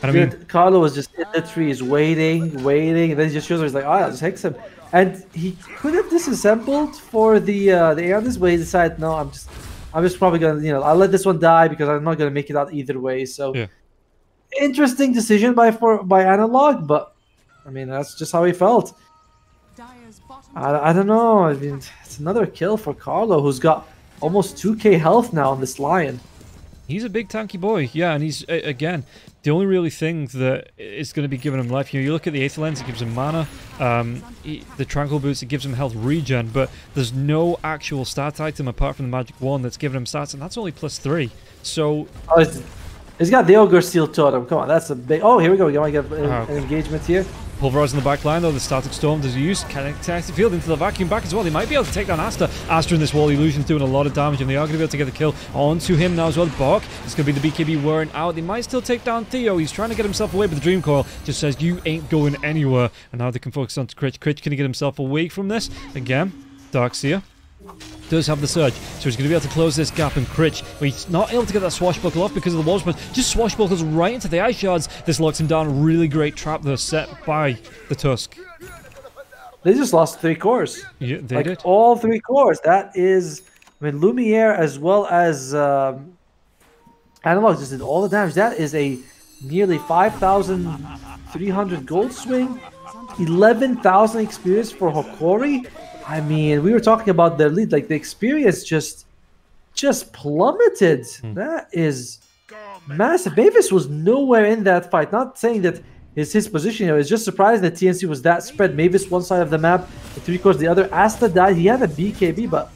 And I mean, Carlo was just in the trees waiting. And then he just shows up. He's like, I'll just hex him. And he could have disassembled for the Aeon, but he decided, no, I'm just probably going to, I'll let this one die because I'm not going to make it out either way. So, yeah. Interesting decision by Analog, but I mean, that's just how he felt. I don't know. I mean, it's another kill for Carlo, who's got almost 2k health now on this Lion. He's a big tanky boy, yeah, and he's, again, the only really thing that is going to be giving him life. You look at the Aether Lens, it gives him mana. The Tranquil Boots, it gives him health regen, but there's no actual stat item apart from the Magic Wand that's giving him stats, and that's only plus 3. So... He's got the Ogre Steel Totem. Come on, that's a big... Oh, here we go. We get an engagement here. Pulverize in the back line, though. The Static Storm does use. Connect the field into the vacuum back as well. They might be able to take down Asta. Asta in this wall illusion's doing a lot of damage, and they are going to be able to get the kill onto him now as well. Bok, it's going to be the BKB wearing out. They might still take down Theo. He's trying to get himself away, but the Dream Coil just says, you ain't going anywhere. And now they can focus on Critch. Critch, can he get himself away from this? Again, Darkseer does have the surge, so he's going to be able to close this gap, and Critch, but he's not able to get that swashbuckle off because of the wall smash. Just swashbuckles right into the ice shards. This locks him down. Really great trap there set by the Tusk. They just lost 3 cores. Yeah, they did. All 3 cores. That is, I mean, Lumiere as well as Analog just did all the damage. That is a nearly 5,300 gold swing, 11,000 experience for Hokori. I mean, we were talking about their lead, like the experience just plummeted. That is massive. Mavis was nowhere in that fight. Not saying that his position. I was just surprised that TNC was that spread. Mavis one side of the map, the 3 cores the other. Asta died. He had a BKB, but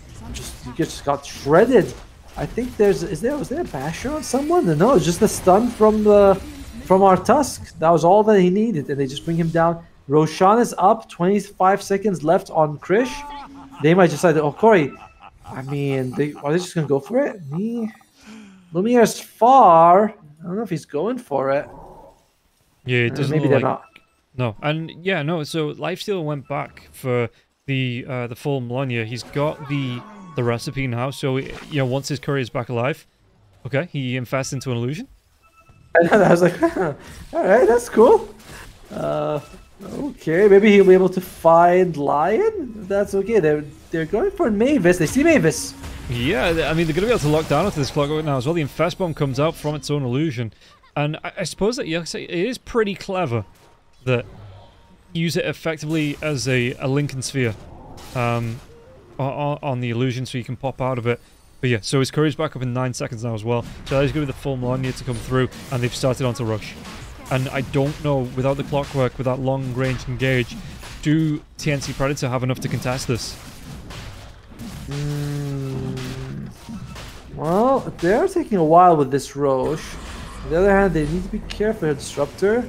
he just got shredded. I think was there a basher on someone? No, it's just a stun from our Tusk. That was all that he needed, and they just bring him down. Roshan is up. 25 seconds left on Krish. They might decide that, Hokori. I mean, are they just gonna go for it? Lumiere's far. I don't know if he's going for it. Yeah, it doesn't maybe look they're like... not. No, and yeah, no. So Lifesteal went back for the full Melania. He's got the recipe now. So once his courier is back alive, okay, he infests into an illusion. And I was like, all right, that's cool. Okay, maybe he'll be able to find Lion. That's okay. They're going for Mavis. They see Mavis. Yeah, I mean, they're going to be able to lock down onto this clock right now as well. The Infest Bomb comes out from its own illusion. And I suppose that, it is pretty clever that you use it effectively as a Lincoln Sphere on the illusion so you can pop out of it. But yeah, so his courier's back up in 9 seconds now as well. So that is going to be the full Melania to come through, and they've started on to rush. And I don't know, without the clockwork, with that long-range engage, do TNC Predator have enough to contest this? Well, they're taking a while with this Roche. On the other hand, they need to be careful. Disruptor.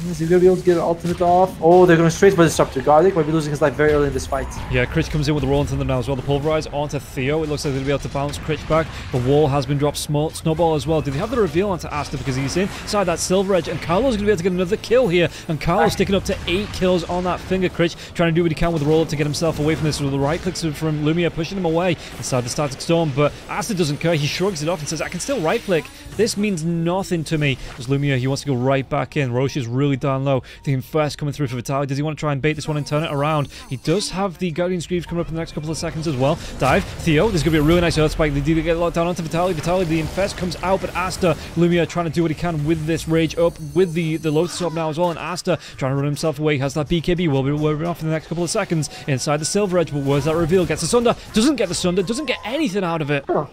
Is he going to be able to get an ultimate off? Oh, they're going straight for Disruptor. Garlic might be losing his life very early in this fight. Yeah, Critch comes in with the roll into them now as well. The Pulverize onto Theo. It looks like they're going to be able to bounce Critch back. The wall has been dropped. Snowball as well. Do they have the reveal onto Asta because he's inside that Silver Edge? And Carlo's going to be able to get another kill here. And Carlo's sticking up to 8 kills on that finger. Critch trying to do what he can with the roll up to get himself away from this. With the right clicks from Lumia pushing him away inside the Static Storm. But Asta doesn't care. He shrugs it off and says, I can still right click. This means nothing to me. As Lumia, he wants to go right back in. Roche is really down low. The Infest coming through for Vitaly. Does he want to try and bait this one and turn it around? He does have the Guardian's Greaves coming up in the next couple of seconds as well. Dive. Theo. There's going to be a really nice Earth Spike. They do get locked down onto Vitaly. Vitaly, the Infest comes out, but Asta, Lumia trying to do what he can with this Rage up, with the Lotus up now as well, and Asta trying to run himself away. He has that BKB. Will be wearing off in the next couple of seconds inside the Silver Edge, but where's that reveal? Gets the Sunder. Doesn't get the Sunder. Doesn't get anything out of it. Huh.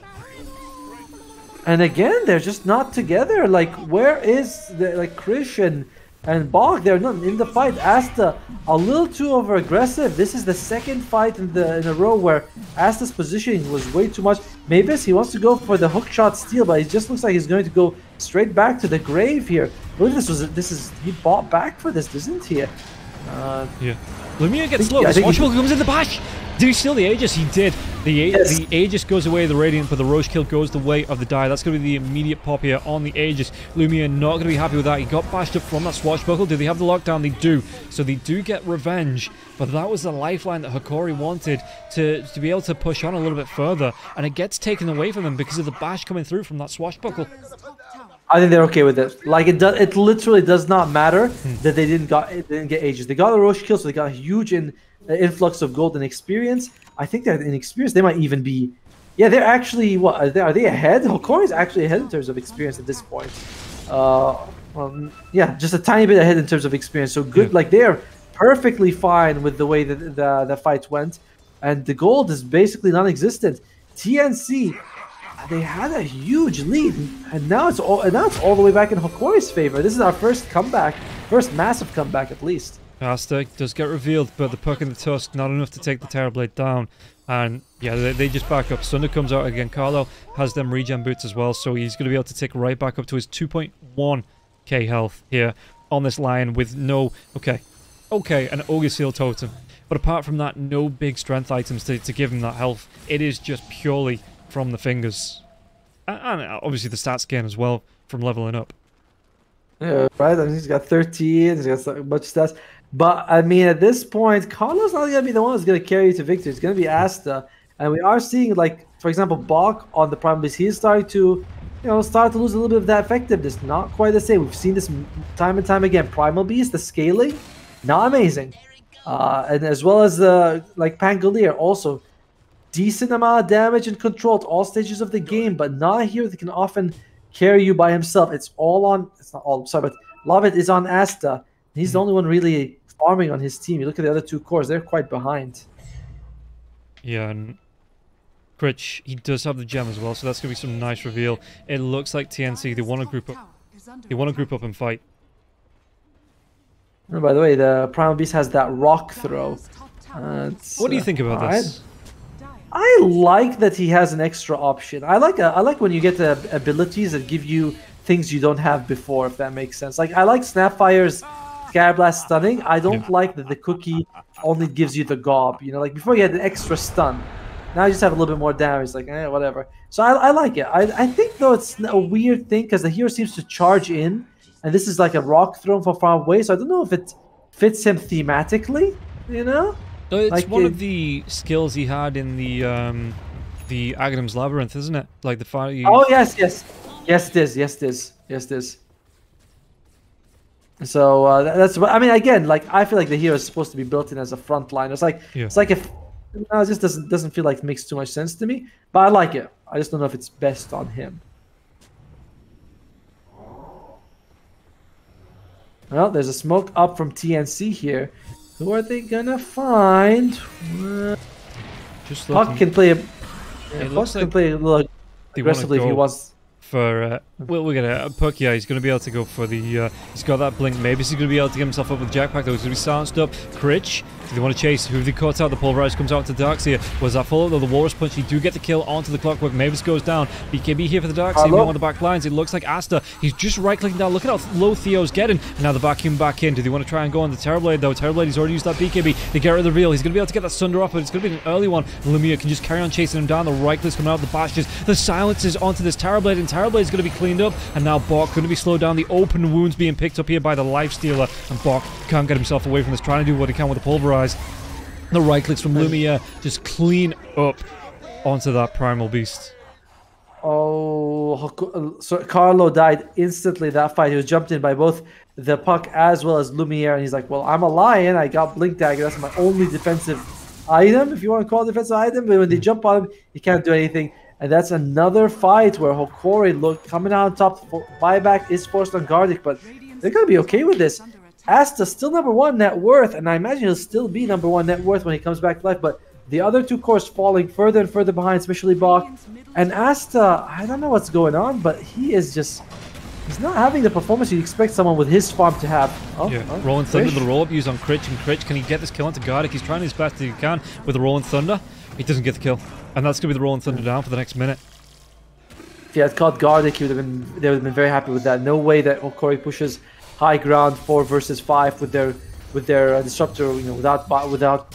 And again, they're just not together. Like, where is Krish and Bog? They're not in the fight. Asta a little too over aggressive. This is the second fight in a row where Asta's positioning was way too much. Mavis, he wants to go for the hook shot steal, but it just looks like he's going to go straight back to the grave here. Look, he bought back for this, doesn't he? Yeah. Lumia gets slow. The Swashbuckler comes in the bash. Did he steal the Aegis? He did. The Aegis goes away, the Radiant, but the Roche kill goes the way of the die. That's going to be the immediate pop here on the Aegis. Lumia not going to be happy with that. He got bashed up from that Swashbuckle. Do they have the lockdown? They do. So they do get revenge. But that was the lifeline that Hokori wanted to be able to push on a little bit further. And it gets taken away from them because of the bash coming through from that Swashbuckle. I think they're okay with it. Like, it literally does not matter that they didn't get Aegis. They got a Roche kill, so they got a huge influx of gold and experience. I think that in experience they might even be, yeah, they're actually, what are they ahead? Hokori's actually ahead in terms of experience at this point. Yeah, just a tiny bit ahead in terms of experience. So good, like they're perfectly fine with the way that the fight went, and the gold is basically non-existent. TNC, they had a huge lead, and now it's all the way back in Hokori's favor. This is our first comeback, first massive comeback at least. Asta does get revealed, but the Puck and the Tusk, not enough to take the Terrorblade down. And yeah, they just back up. Sunder comes out again. Carlo has them regen boots as well, so he's going to be able to take right back up to his 2.1k health here on this Lion with no... Okay, an Ogre Seal Totem. But apart from that, no big strength items to give him that health. It is just purely from the fingers. And obviously the stats gain as well from leveling up. Yeah, right. I mean, he's got 13, he's got so much stats. But, I mean, at this point, Carlo's not going to be the one who's going to carry you to victory. It's going to be Asta. And we are seeing, like, for example, Bach on the Primal Beast. He's starting to, lose a little bit of that effectiveness. Not quite the same. We've seen this time and time again. Primal Beast, the scaling, not amazing. And as well as, like, Pangolier, also decent amount of damage and control at all stages of the game, but not here that can often carry you by himself. It's not all, sorry, but a lot of it is on Asta. He's the only one really farming on his team. You look at the other two cores, they're quite behind. Yeah, and Critch, he does have the gem as well, so that's going to be some nice reveal. It looks like TNC, they want to group up. They want to group up and fight. Oh, by the way, the Primal Beast has that rock throw. What do you think about this? I like that he has an extra option. I like when you get the abilities that give you things you don't have before, if that makes sense. Like I like Snapfire's Skyblast stunning. I don't like that the cookie only gives you the gob. You know, like before you had an extra stun. Now you just have a little bit more damage. Like whatever. So I like it. I think though it's a weird thing because the hero seems to charge in, and this is like a rock thrown from far away. So I don't know if it fits him thematically. You know. It's like one of the skills he had in the Aghanim's Labyrinth, isn't it? Like the fire. Oh yes, yes it is. Yes it is. Yes it is. So that's. I mean, again, like I feel like the hero is supposed to be built in as a front line. It's like if it just doesn't feel like it makes too much sense to me. But I like it. I just don't know if it's best on him. Well, there's a smoke up from TNC here. Who are they gonna find? Puck can play. Puck can play a little aggressively if he wants. For we'll get a Puck. Yeah, he's going to be able to go for the. He's got that blink. Maybe he's going to be able to get himself up with Jackpack. Though he's going to be silenced up. Critch. Do they want to chase? Who they caught out? The Pulverize comes out to Darkseer. Was that follow? Though the Walrus Punch. He do get the kill onto the Clockwork. Mavis goes down. BKB here for the Darkseer. On the back lines. It looks like Asta. He's just right clicking down. Look at how low Theo's getting. And now the vacuum back in. Do they want to try and go on the Terrorblade though? Terrorblade. He's already used that BKB. They get rid of the reveal. He's going to be able to get that Sunder off, but it's going to be an early one. Lumia can just carry on chasing him down. The right click's coming out of the bashes. The silences onto this Terrorblade, and Terrorblade is going to be cleaned up. And now Bok going to be slowed down. The open wounds being picked up here by the Lifestealer, and Bok can't get himself away from this, trying to do what he can with the Pulverize. The right clicks from Lumia just clean up onto that Primal Beast. Oh, so Carlo died instantly that fight. He was jumped in by both the Puck as well as Lumiere, and he's like, well, I'm a lion. I got Blink Dagger. That's my only defensive item, if you want to call it defensive item. But when they jump on him, he can't do anything. And that's another fight where Hokori coming out on top. Buyback is forced on Gardic, but they're going to be okay with this. Asta still #1 net worth, and I imagine he'll still be #1 net worth when he comes back to life, but the other two cores falling further and further behind, especially Bok. And Asta, I don't know what's going on, but he's not having the performance you'd expect someone with his farm to have. Rolling Thunder, the roll-up use on Critch, and Critch, can he get this kill onto Gardic? He's trying his best as he can with the Rolling Thunder. He doesn't get the kill, and that's going to be the Rolling Thunder down for the next minute. If he had caught Gardic, they would have been very happy with that. No way that Hokori pushes high ground 4 versus 5 with their disruptor, without buyback.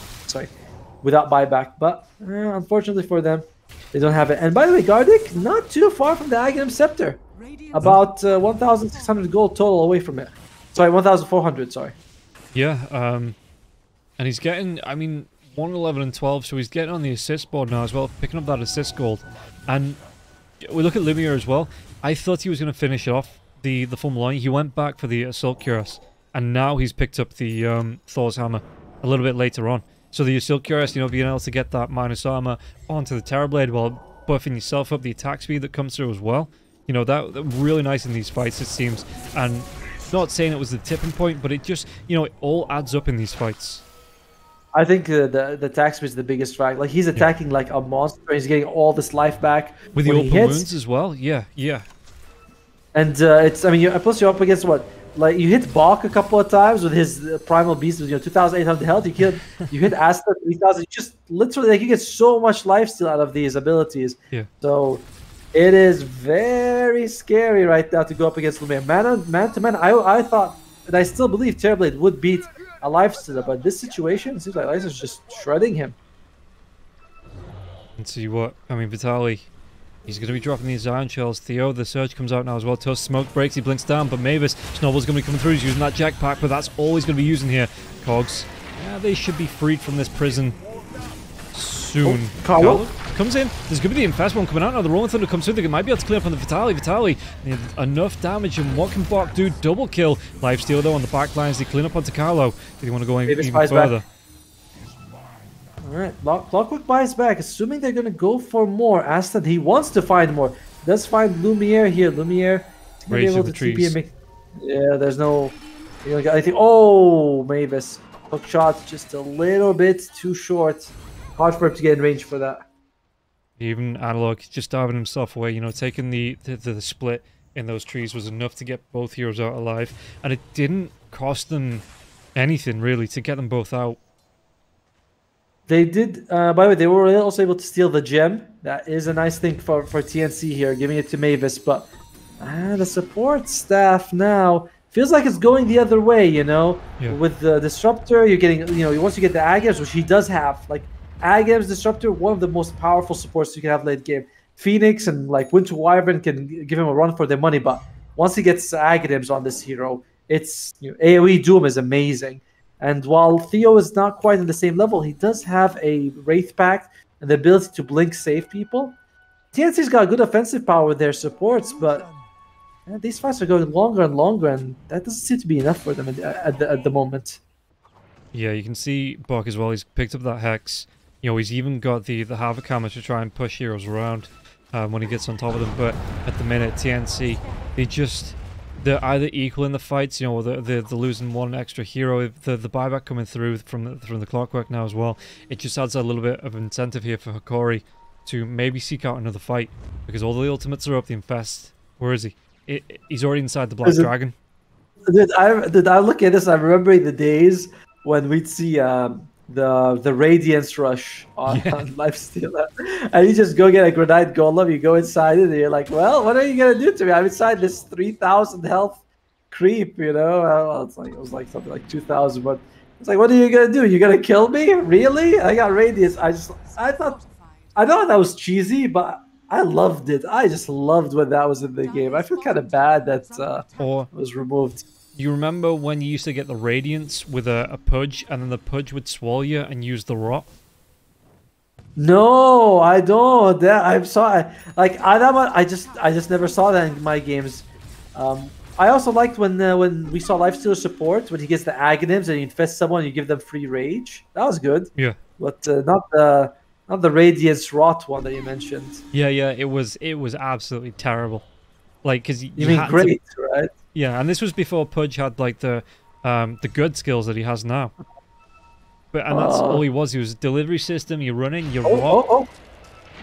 But unfortunately for them, they don't have it. And by the way, Gardic not too far from the Aghanim Scepter, about 1,600 gold total away from it. Sorry, 1,400. Sorry. Yeah, and he's getting. I mean, 111 and 12, so he's getting on the assist board now as well, picking up that assist gold. And we look at Lumiere as well. I thought he was going to finish off the full line. He went back for the Assault Cuirass, and now he's picked up the Thor's Hammer a little bit later on. So the Assault Cuirass, being able to get that minus armor onto the Terrorblade while buffing yourself up, the attack speed that comes through as well. That really nice in these fights, it seems. And not saying it was the tipping point, but it just, it all adds up in these fights. I think the attack speed is the biggest fact. Like, he's attacking like a monster. He's getting all this life back. With the open wounds as well? Yeah. And plus you're up against what? Like, you hit Bok a couple of times with his Primal Beast with 2,800 health. You hit Asta 3,000. You just literally, you get so much lifesteal out of these abilities. Yeah. So it is very scary right now to go up against Lumiere. Man to man, I thought, and I still believe Terrorblade would beat a lifestealer, but this situation, it seems like Lysa's just shredding him. Let's see what, Vitaly, he's going to be dropping these Iron Shells. Theo, the Surge comes out now as well. Tusk, smoke breaks, he blinks down, but Mavis, Snowball's going to be coming through. He's using that Jackpack, but that's all he's going to be using here. Cogs, they should be freed from this prison soon. Carlo comes in. There's going to be the Infest one coming out now. The Rolling Thunder comes through. They might be able to clear up on the Vitaly. Vitaly, enough damage, and what can Bok do? Double kill. Lifesteal though on the back lines. They clean up onto Carlo. Do you want to go even further? Alright, Clockwork buys back, assuming they're going to go for more. Asta, he wants to find more. Does find Lumiere here. Lumiere is going to be able to TP and make... Yeah, there's no... I think... Oh, Mavis. Hook shot just a little bit too short. Hard for him to get in range for that. Even Analog just diving himself away, taking the split in those trees was enough to get both heroes out alive. And it didn't cost them anything really to get them both out. They did, by the way, they were also able to steal the gem. That is a nice thing for TNC here, giving it to Mavis. But the support staff now feels like it's going the other way, you know? Yeah. With the Disruptor, you're getting, you know, once you get the Agams, which he does have, like, Agams, Disruptor, one of the most powerful supports you can have late game. Phoenix and, like, Winter Wyvern can give him a run for their money, but once he gets Agams on this hero, it's, you know, AoE Doom is amazing. And while Theo is not quite on the same level, he does have a Wraith Pact and the ability to blink save people. TNC's got good offensive power with their supports, but these fights are going longer and longer, and that doesn't seem to be enough for them at the moment. Yeah, you can see Buck as well. He's picked up that Hex. You know, he's even got the Havoc Hammer to try and push heroes around when he gets on top of them. But at the minute, TNC, they're either equal in the fights, you know, or they're losing one extra hero. The buyback coming through from the Clockwork now as well. It just adds a little bit of incentive here for Hokori to maybe seek out another fight, because all the ultimates are up. The Infest, where is he? He's already inside the Black Dragon. Did I look at this? I'm remembering the days when we'd see the Radiance Rush on Lifesteal, and you just go get a Granite Golem, you go inside it, and you're like, well, what are you gonna do to me? I'm inside this 3,000 health creep, you know? Well, it was like something like 2,000, but it's like, what are you gonna do? You're gonna kill me? Really? I got Radiance. I thought that was cheesy, but I loved it. I just loved when that was in the game. I feel kind of bad that was removed. You remember when you used to get the Radiance with a Pudge, and then the Pudge would swallow you and use the Rot? No, I don't. I just never saw that in my games. I also liked when we saw Lifestealer support, when he gets the Aghanims and you infest someone, you give them free rage. That was good. Yeah. But not the Radiance Rot one that you mentioned. Yeah, it was absolutely terrible. Like, because you mean great, right? Yeah, and this was before Pudge had like the good skills that he has now. And that's all he was. He was a delivery system. You're running. You're the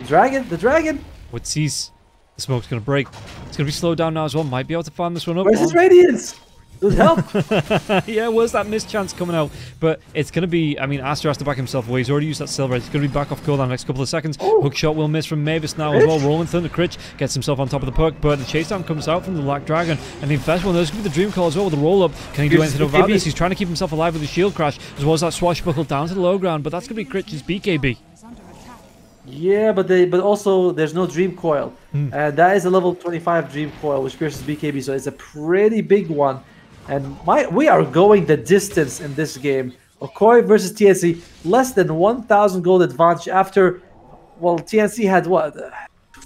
dragon. What sees the smoke's gonna break. It's gonna be slowed down now as well. Might be able to farm this one up. Where's his Radiance? Good help. Yeah, where's that mischance coming out? But it's going to be, I mean, Aster has to back himself away. He's already used that silver. He's going to be back off cooldown the next couple of seconds. Hookshot will miss from Mavis now as well. Rolling Thunder Critch gets himself on top of the puck, but the chase down comes out from the Black Dragon. And the Infest one, there's going to be the Dream Call as well with the roll up. Can he do anything about this? He's trying to keep himself alive with the shield crash, as well as that swashbuckle down to the low ground, but that's going to be Critch's BKB. Yeah, but also there's no Dream Coil. And that is a level 25 Dream Coil, which pierces BKB, so it's a pretty big one. And we are going the distance in this game. Hokori versus TNC, less than 1,000 gold advantage after, well, TNC had what,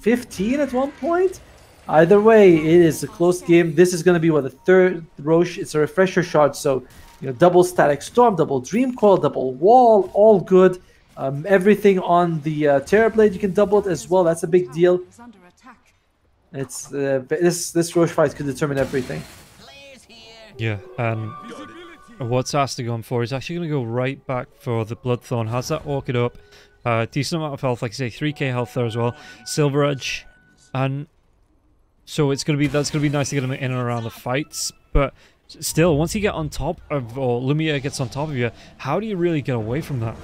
15 at one point? Either way, it is a close game. This is going to be, what, the third Roche. It's a refresher shard, so, you know, double Static Storm, double Dream Coil, double Wall, all good. Everything on the Terrorblade, you can double it as well. That's a big deal. It's this Roche fight could determine everything. Yeah, and what's Aster going for? He's actually going to go right back for the Bloodthorn. Has that Orchid up. Decent amount of health, like I say, 3k health there as well. Silver Edge. And so that's going to be nice to get him in and around the fights. But still, once you get on top of, or Lumiere gets on top of you, how do you really get away from that?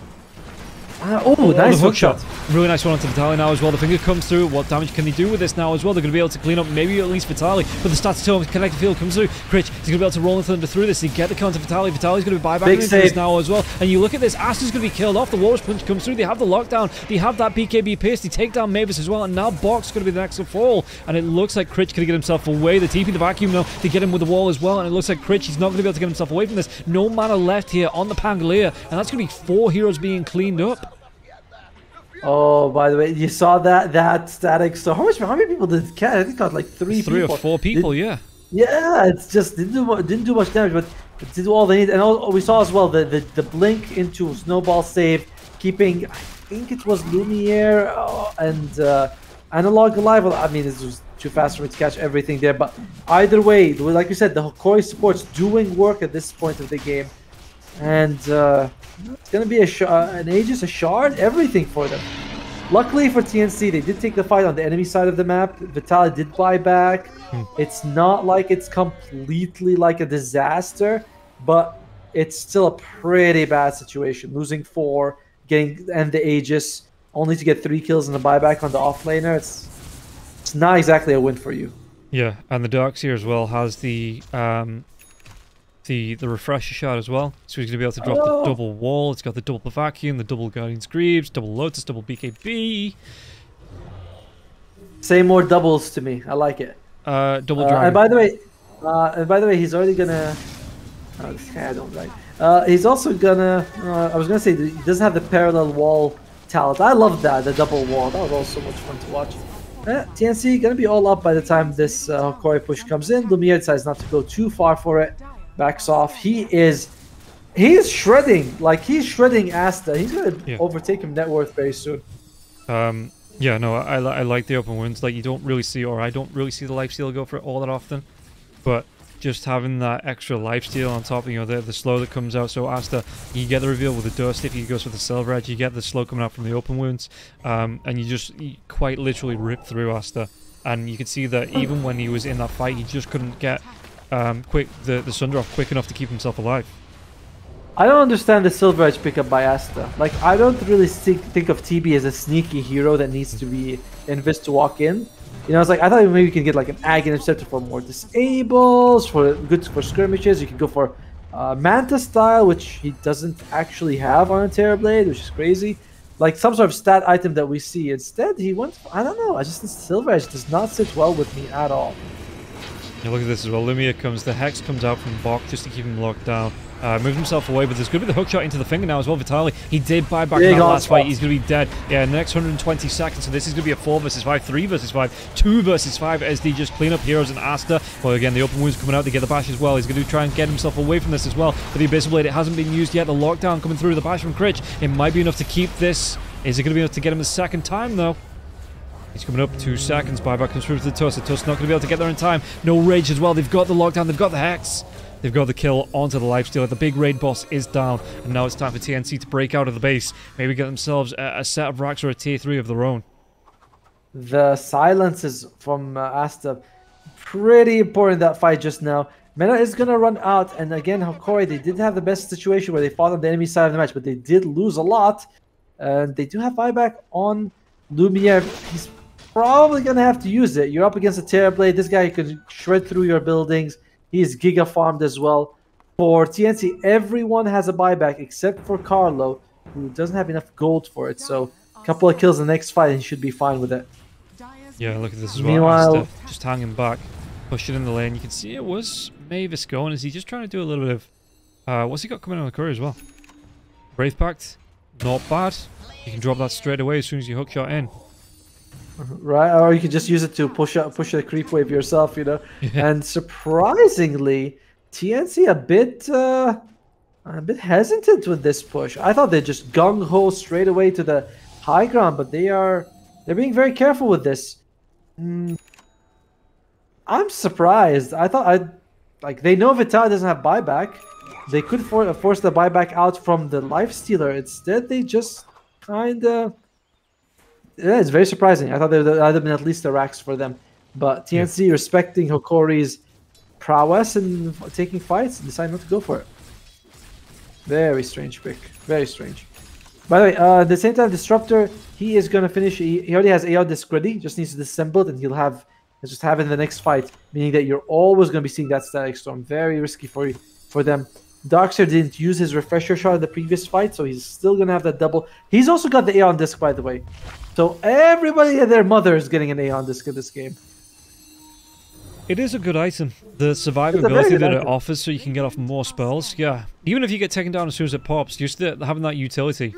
Nice hook shot. Really nice one onto Vitaly now as well. The finger comes through. What damage can he do with this now as well? They're going to be able to clean up maybe at least Vitaly. But the stats to him, connected field comes through. Critch, he's going to be able to roll in Thunder through this. He get the counter Vitaly. Vitaly's going to be buyback into this now as well. And you look at this, Aster's going to be killed off. The Walrus Punch comes through. They have the lockdown. They have that BKB pierce. They take down Mavis as well. And now Bok's going to be the next to fall. And it looks like Critch can get himself away. The TP, the vacuum now, they get him with the wall as well. And it looks like Critch, he's not going to be able to get himself away from this. No mana left here on the Pangolier. And that's going to be 4 heroes being cleaned up. Oh, by the way, you saw that static. So how many people did it catch? I think it got like 3 people. 3 or 4 people, yeah. Yeah, it's just didn't do much damage, but it did all they need. And all, we saw as well the blink into snowball save, keeping, I think it was Lumiere and Analog alive. Well, I mean, this was too fast for me to catch everything there. But either way, like you said, the Hokori support's doing work at this point of the game. And it's going to be an Aegis, a Shard, everything for them. Luckily for TNC, they did take the fight on the enemy side of the map. Vitaly did buy back. It's not like it's completely like a disaster, but it's still a pretty bad situation. Losing 4, getting and the Aegis, only to get 3 kills in the buyback on the offlaner. It's not exactly a win for you. Yeah, and the Darkseer as well has the refresher shot as well, so he's gonna be able to drop the double wall. It's got the double vacuum, the double Guardian's Greaves, double Lotus, double BKB. Say more doubles to me. I like it. Double Dragon. And by the way, he's already gonna. Oh, this guy I don't like. He's also gonna. I was gonna say he doesn't have the parallel wall talent. I love that, the double wall. That was also so much fun to watch. TNC gonna be all up by the time this Hokori push comes in. Lumiere decides not to go too far for it. Backs off. He is shredding. Like, he's shredding Asta. He's gonna overtake him net worth very soon. Yeah, no, I like the open wounds. Like, you don't really see, or I don't really see the lifesteal go for it all that often. But just having that extra lifesteal on top, you know, the slow that comes out. So Asta, you get the reveal with the dust. If he goes for the silver edge, you get the slow coming out from the open wounds. And you quite literally rip through Asta. And you could see that even when he was in that fight, he just couldn't get the Sunder off quick enough to keep himself alive. I don't understand the silver edge pickup by Asta. Like, I don't really think of TB as a sneaky hero that needs to be invis to walk in. You know, it's like, I thought maybe you can get like an Ag Interceptor for more disables, for skirmishes. You can go for Manta style, which he doesn't actually have on a Terrorblade, which is crazy. Like some sort of stat item that we see. Instead, he went, I don't know, the silver edge does not sit well with me at all. Yeah, look at this as well. Lumia comes, the Hex comes out from Bok just to keep him locked down. Moved himself away, but there's going to be the hookshot into the finger now as well. Vitali, he did buy back in that last fight. He's going to be dead. Yeah, in the next 120 seconds. So this is going to be a 4 versus 5, 3 versus 5, 2 versus 5 as they just clean up heroes and Asta. Well, again, the open wounds coming out to get the bash as well. He's going to try and get himself away from this as well. But the Abyssal Blade, it hasn't been used yet. The lockdown coming through, the bash from Critch. It might be enough to keep this. Is it going to be enough to get him the second time, though? He's coming up 2 seconds. Buyback comes through to the Tusk. The Tusk's not going to be able to get there in time. No rage as well. They've got the lockdown. They've got the Hex. They've got the kill onto the lifestealer. The big raid boss is down. And now it's time for TNC to break out of the base. Maybe get themselves a set of racks or a tier 3 of their own. The silences from Asta. Pretty important in that fight just now. Meta is going to run out. And again, Hokori, they did have the best situation where they fought on the enemy side of the match. But they did lose a lot. And they do have buyback on Lumiere. He's probably going to have to use it. You're up against a Terrorblade. This guy could shred through your buildings. He's giga farmed as well. For TNC, everyone has a buyback except for Carlo, who doesn't have enough gold for it. So a couple of kills in the next fight and he should be fine with it. Yeah, look at this as well. Meanwhile, just hanging back, pushing in the lane. You can see it was Mavis going. Is he just trying to do a little bit of... what's he got coming on the Hokori as well? Wraith Pact, not bad. You can drop that straight away as soon as you hookshot in. Right, or you can just use it to push a creep wave yourself, you know. Yeah. And surprisingly, TNC a bit hesitant with this push. I thought they'd just gung ho straight away to the high ground, but they're being very careful with this. I'm surprised. I thought they know Vitali doesn't have buyback. They could force the buyback out from the lifestealer. Instead, they just kind of. Yeah, it's very surprising. I thought there would have been at least the racks for them. But TNC, respecting Hokori's prowess and taking fights, decide not to go for it. Very strange pick. Very strange. By the way, at the same time, Disruptor, he is going to finish. He already has AR disc ready. Just needs to disassemble it, and he'll just have it in the next fight. Meaning that you're always going to be seeing that Static Storm. Very risky for them. Darkseer didn't use his refresher shot in the previous fight, so he's still going to have that double. He's also got the Aeon disc, by the way. So everybody and their mother is getting an Aeon disc in this game. It is a good item. The survivability that it offers, so you can get off more spells. Yeah, even if you get taken down as soon as it pops, just having that utility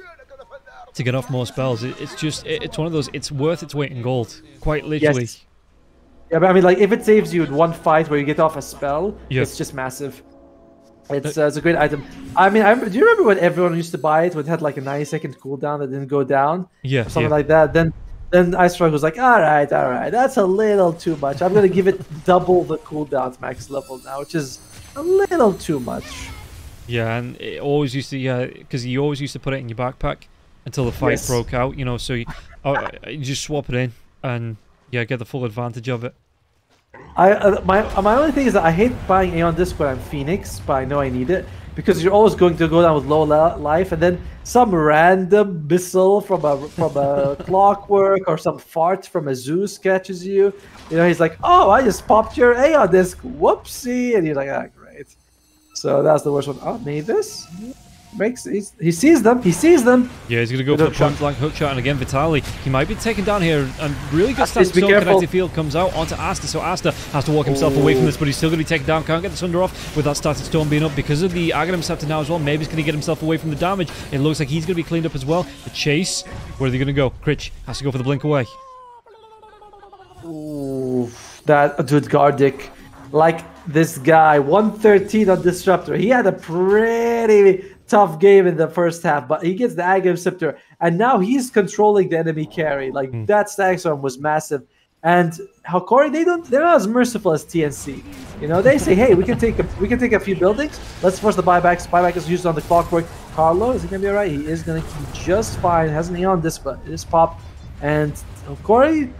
to get off more spells, it's one of those. It's worth its weight in gold, quite literally. Yes. Yeah, but I mean, like, if it saves you in one fight where you get off a spell, it's just massive. It's a great item. I mean, do you remember when everyone used to buy it when it had like a 90-second cooldown that didn't go down? Yeah. Or something like that. Then Ice Frog was like, all right, that's a little too much. I'm going to give it double the cooldown to max level now, which is a little too much. Yeah, and it always used to, because you always used to put it in your backpack until the fight broke out, you know, so you just swap it in and, get the full advantage of it. My only thing is that I hate buying Aeon Disc when I'm Phoenix, but I know I need it. because you're always going to go down with low life, and then some random missile from a clockwork or some fart from a Zeus catches you. You know, he's like, "Oh, I just popped your Aeon disc. Whoopsie!" And you're like, "Ah, great." So that's the worst one. Oh, Mavis he sees them. He sees them. Yeah, he's gonna go for the point blank hook shot, and again, Vitaly, he might be taken down here. And really good static storm connected field comes out onto Asta, so Asta has to walk himself away from this, but he's still gonna be taken down. Can't get the Sunder off with that static storm being up because of the Aghanim Scepter now as well. Maybe he's gonna get himself away from the damage. It looks like he's gonna be cleaned up as well. The chase, where are they gonna go? Critch has to go for the blink away. Ooh, that dude Gardic, like this guy, 113 on Disruptor. He had a pretty tough game in the first half, but he gets the Aghanim Scepter, and now he's controlling the enemy carry. Like that stack storm was massive. And Hokori, they're not as merciful as TNC. You know, they say, hey, we can take a few buildings. Let's force the buybacks. Buyback is used on the clockwork. Carlo, is he gonna be alright? He is gonna be just fine. Has an Aeon disc, but it is pop. And Hokori,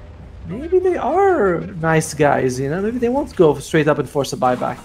maybe they are nice guys, you know? Maybe they won't go straight up and force a buyback.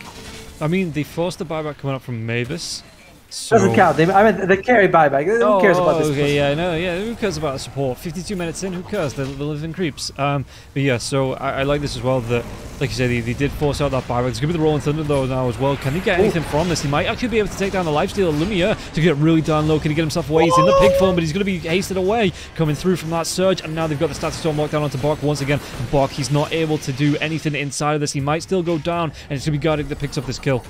I mean, they forced the buyback coming up from Mavis. So... Doesn't count. I mean, the carry buyback. Who cares about this? Okay, yeah, no, yeah. Who cares about the support? 52 minutes in, who cares? They're living creeps. But yeah, so I like this as well. That, like you said, they did force out that buyback. There's gonna be the Rolling Thunder though now as well. Can he get anything from this? He might actually be able to take down the lifesteal Lumia to get really down low. Can he get himself away? He's in the pig form, but he's gonna be hasted away, coming through from that surge. And now they've got the static storm locked down onto Bok once again. Bok, he's not able to do anything inside of this. He might still go down, and it's gonna be Gardic that picks up this kill.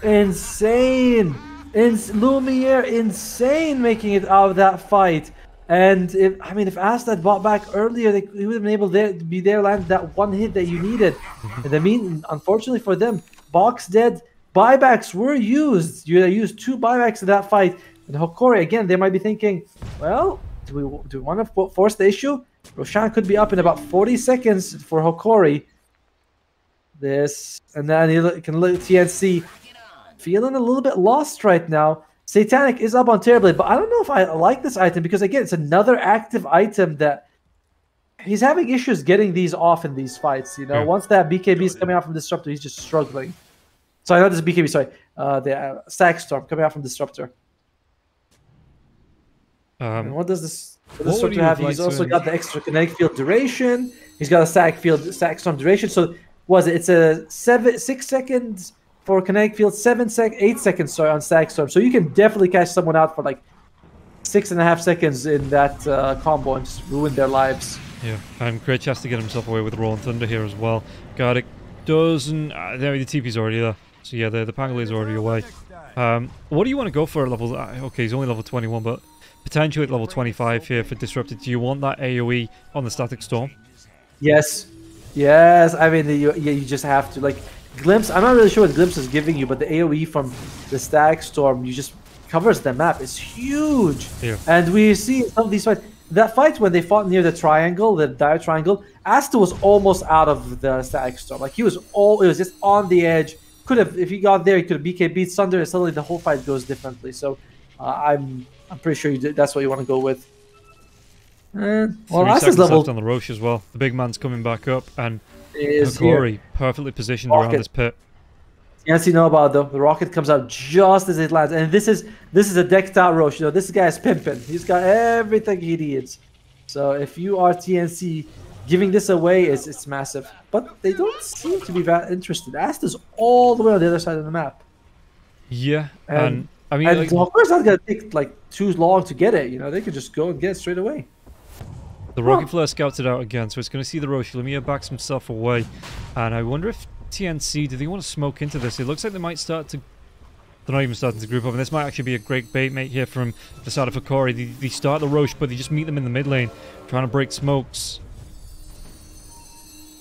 Insane. Lumiere, insane making it out of that fight. And if Asta had bought back earlier, he would have been able to be there, land that one hit that you needed. And I mean, unfortunately for them, Bok's dead. Buybacks were used. You used 2 buybacks in that fight. And Hokori, again, they might be thinking, well, do we want to force the issue? Roshan could be up in about 40 seconds for Hokori. And then he can let TNC feeling a little bit lost right now. Satanic is up on Terrorblade, but I don't know if I like this item because, again, it's another active item that he's having issues getting these off in these fights. You know, once that BKB is coming out from Disruptor, he's just struggling. Sorry, not this BKB, sorry. The Stack Storm coming out from Disruptor. And what does this Disruptor have? He's also got the extra kinetic field duration. He's got a Stack Storm duration. So, it's a 6 seconds for kinetic field, 8 seconds, sorry, on Stack Storm. So you can definitely catch someone out for like 6.5 seconds in that combo and just ruin their lives. Yeah, and Critch has to get himself away with the Rolling Thunder here as well. Gardic doesn't... the TP's already there. So yeah, the Pangolier is already away. What do you want to go for at level... okay, he's only level 21, but potentially at level 25 here for Disrupted. Do you want that AoE on the Static Storm? Yes. Yes, I mean, you just have to. Like, Glimpse, I'm not really sure what Glimpse is giving you, but the AoE from the Static Storm, you just covers the map. It's huge. Yeah. And we see some of these fights. That fight when they fought near the triangle, the dire triangle, Asta was almost out of the Static Storm. Like, it was just on the edge. Could have, if he got there, he could have BKB'd Sunder, and suddenly the whole fight goes differently. So, I'm pretty sure that's what you want to go with. Well, Asta's level left on the Roche as well. The big man's coming back up, and Hokori perfectly positioned around this pit. TNC know about though. The rocket comes out just as it lands, and this is a decked out Roche. You know, this guy is pimping. He's got everything he needs. So if you are TNC, giving this away it's massive. But they don't seem to be that interested. Asta's all the way on the other side of the map. Yeah, and I mean, like, of course, not gonna take like too long to get it. You know, they could just go and get it straight away. The Rocket Flare scouts it out again, so it's going to see the Roche. Lumia backs himself away, and I wonder if TNC, do they want to smoke into this? It looks like they might start to... They're not even starting to group up, and this might actually be a great bait mate here from the side of Hokori. They start the Roche, but they just meet them in the mid lane, trying to break smokes.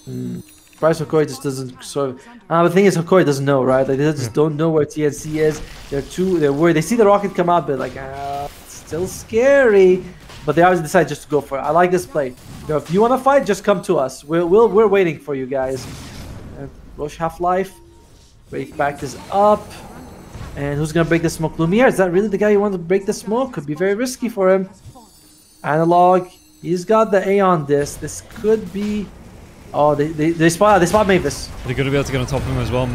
Bryce Hokori just doesn't sort of... the thing is, Hokori doesn't know, right? Like, they just don't know where TNC is. They're worried. They see the rocket come out, but like, it's still scary. But they always decide just to go for it. I like this play. You know, if you want to fight, just come to us. We're waiting for you guys. Roche Half-Life. Breakback is up. And who's going to break the smoke? Lumiere, is that really the guy you want to break the smoke? Could be very risky for him. Analog. He's got the Aeon disc. This could be Oh, they spot Mavis. They're going to be able to get on top of him as well.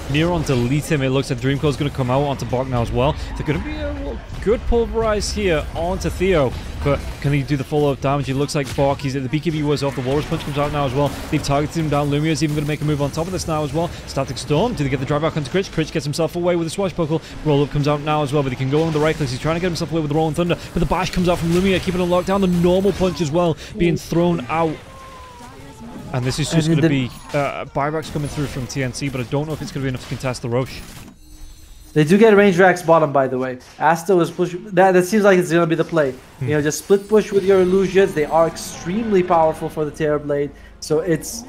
Neron delete him. It looks like Dreamcore's going to come out onto Bok now as well. They're going to be a good pulverize here onto Theo. But can he do the follow-up damage? It looks like Bok. He's at the BKB was off. The Walrus Punch comes out now as well. They've targeted him down. Lumia's even going to make a move on top of this now as well. Static Storm. Do they get the drive back onto Critch? Critch gets himself away with a swashbuckle. Roll-up comes out now as well, but he can go on the right clicks. He's trying to get himself away with the Rolling Thunder. But the bash comes out from Lumia, keeping it on lockdown. The normal punch as well being thrown out. And this is just going to be buybacks coming through from TNC, but I don't know if it's going to be enough to contest the Roche. They do get a range Rax bottom, by the way. Asta was pushing. That seems like it's going to be the play. You know, just split push with your illusions. They are extremely powerful for the Terrorblade. So it's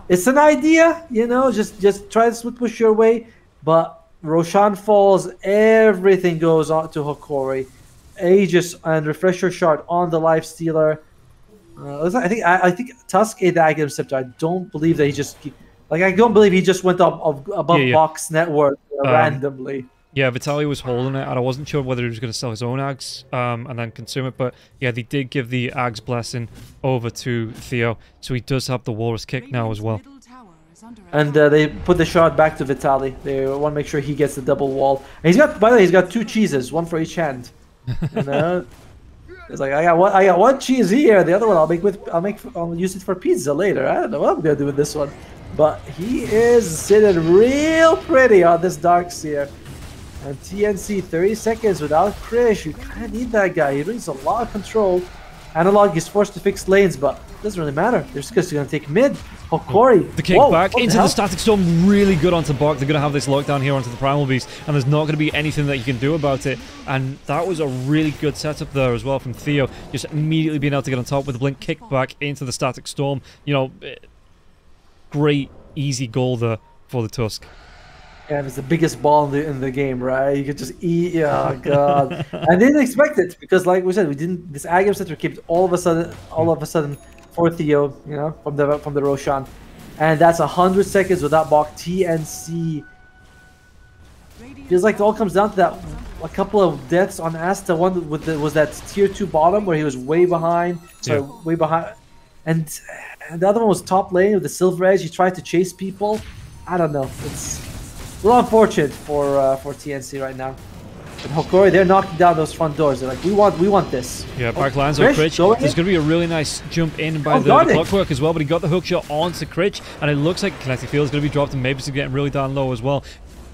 an idea, you know, just try to split push your way. But Roshan falls, everything goes on to Hokori. Aegis and Refresher Shard on the Life Stealer. I think Tusk ate the Aghanim Scepter. I don't believe that he just I don't believe he just went up above Bok's network randomly. Yeah, Vitaly was holding it, and I wasn't sure whether he was going to sell his own Ags and then consume it. But yeah, they did give the Ags Blessing over to Theo, so he does have the Walrus Kick now as well. And they put the shard back to Vitaly. They want to make sure he gets the double wall. And he's got, by the way, he's got 2 cheeses, one for each hand. And, it's like I got one cheese here. The other one I'll use it for pizza later. I don't know what I'm gonna do with this one, but he is sitting real pretty on this Darkseer. And TNC 30 seconds without Krish. You kind of need that guy. He brings a lot of control. Analog is forced to fix lanes, but it doesn't really matter. They're just going to take mid. Hokori. The kickback into the Static Storm, really good onto Bok. They're going to have this lockdown here onto the Primal Beast, and there's not going to be anything that you can do about it. And that was a really good setup there as well from Theo, just immediately being able to get on top with the Blink kickback into the Static Storm. You know, great, easy goal there for the Tusk. Yeah, it's the biggest ball in the game, right? You could just eat. Oh god! I didn't expect it because, like we said, we didn't. This Aghanim Scepter kept all of a sudden for Theo, you know, from the Roshan, and that's 100 seconds without Bok. TNC feels like it all comes down to that. A couple of deaths on Asta. One was that tier 2 bottom where he was way behind. Way behind, and the other one was top lane with the Silver Edge. He tried to chase people. I don't know. It's a little unfortunate for TNC right now. And Hokori, they're knocking down those front doors. They're like, we want this. Yeah, back lands on Critch. There's going to be a really nice jump in by the Clockwork as well, but he got the hook shot onto Critch, and it looks like Kinetic Field is going to be dropped, and maybe he's getting really down low as well.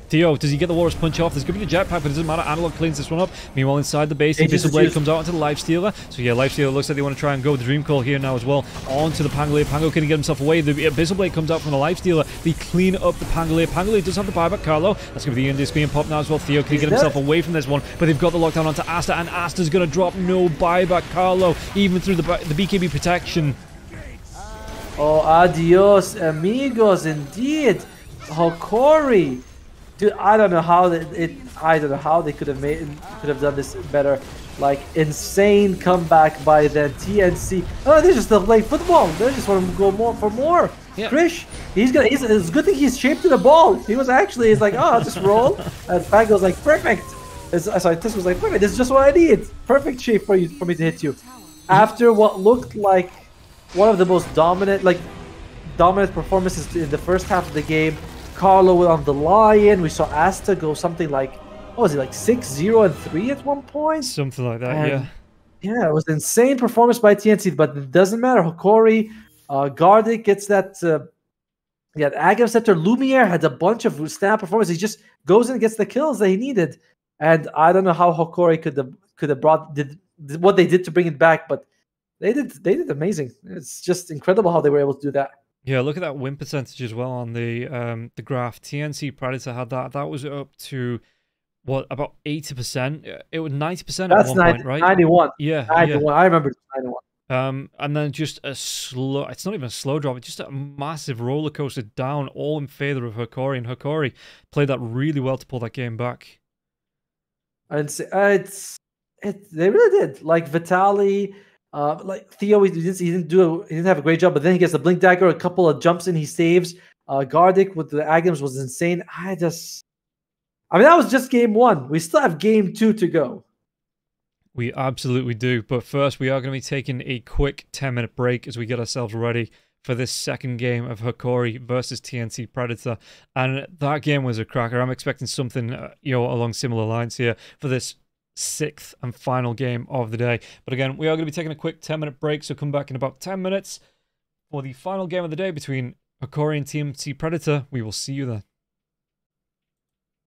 Theo, does he get the Walrus Punch off? There's going to be the Jetpack, but it doesn't matter. Analog cleans this one up. Meanwhile, inside the base, the Abyssal Blade comes out onto the Life Stealer. So yeah, Life Stealer looks like they want to try and go with the Dream Call here now as well. Onto the Pangolier. Pango can get himself away. The Abyssal Blade comes out from the Life Stealer. They clean up the Pangolier. Pangolier does have the buyback, Carlo. That's going to be the Indis being popped now as well. Theo, can he get himself away from this one? But they've got the lockdown onto Asta, and Asta's going to drop no buyback, Carlo, even through the BKB protection. Oh, adios, amigos, indeed. Hokori. Dude, I don't know how they could have done this better. Like, insane comeback by the TNC. Oh, they're just playing football. They just want to go for more. Yeah. Krish, it's a good thing he's shaped to the ball. He's like, oh, I'll just roll. And Fango's like, perfect. Sorry, Tusk was like, perfect. This is just what I need. Perfect shape for me to hit you. After what looked like one of the most dominant performances in the first half of the game. Carlo on the Lion. We saw Asta go something like, what was it, like 6-0-3 at one point? Something like that, yeah. Yeah, it was an insane performance by TNC, but it doesn't matter. Hokori, Gardic gets that Aghanim Scepter. Lumiere had a bunch of stand performances. He just goes in and gets the kills that he needed. And I don't know how Hokori could have brought what they did to bring it back, but they did amazing. It's just incredible how they were able to do that. Yeah, look at that win percentage as well on the graph. TNC Predator had that. That was up to, what, about 80%? It was 90% at one point, right? 91. Yeah, 91. Yeah. I remember 91. And then just a slow, it's not even a slow drop, it's just a massive roller coaster down, all in favor of Hokori. And Hokori played that really well to pull that game back. And they really did. Like Vitaly, like Theo, he didn't have a great job, but then he gets the Blink Dagger, a couple of jumps in, he saves. Gardic with the Agams was insane. I mean, that was just game 1. We still have game 2 to go. We absolutely do. But first, we are going to be taking a quick 10-minute break as we get ourselves ready for this second game of Hokori versus TNC Predator. And that game was a cracker. I'm expecting something, along similar lines here for this 6th and final game of the day. But again, we are going to be taking a quick 10-minute break, so come back in about 10 minutes for the final game of the day between Hokori and TNC Predator. We will see you then.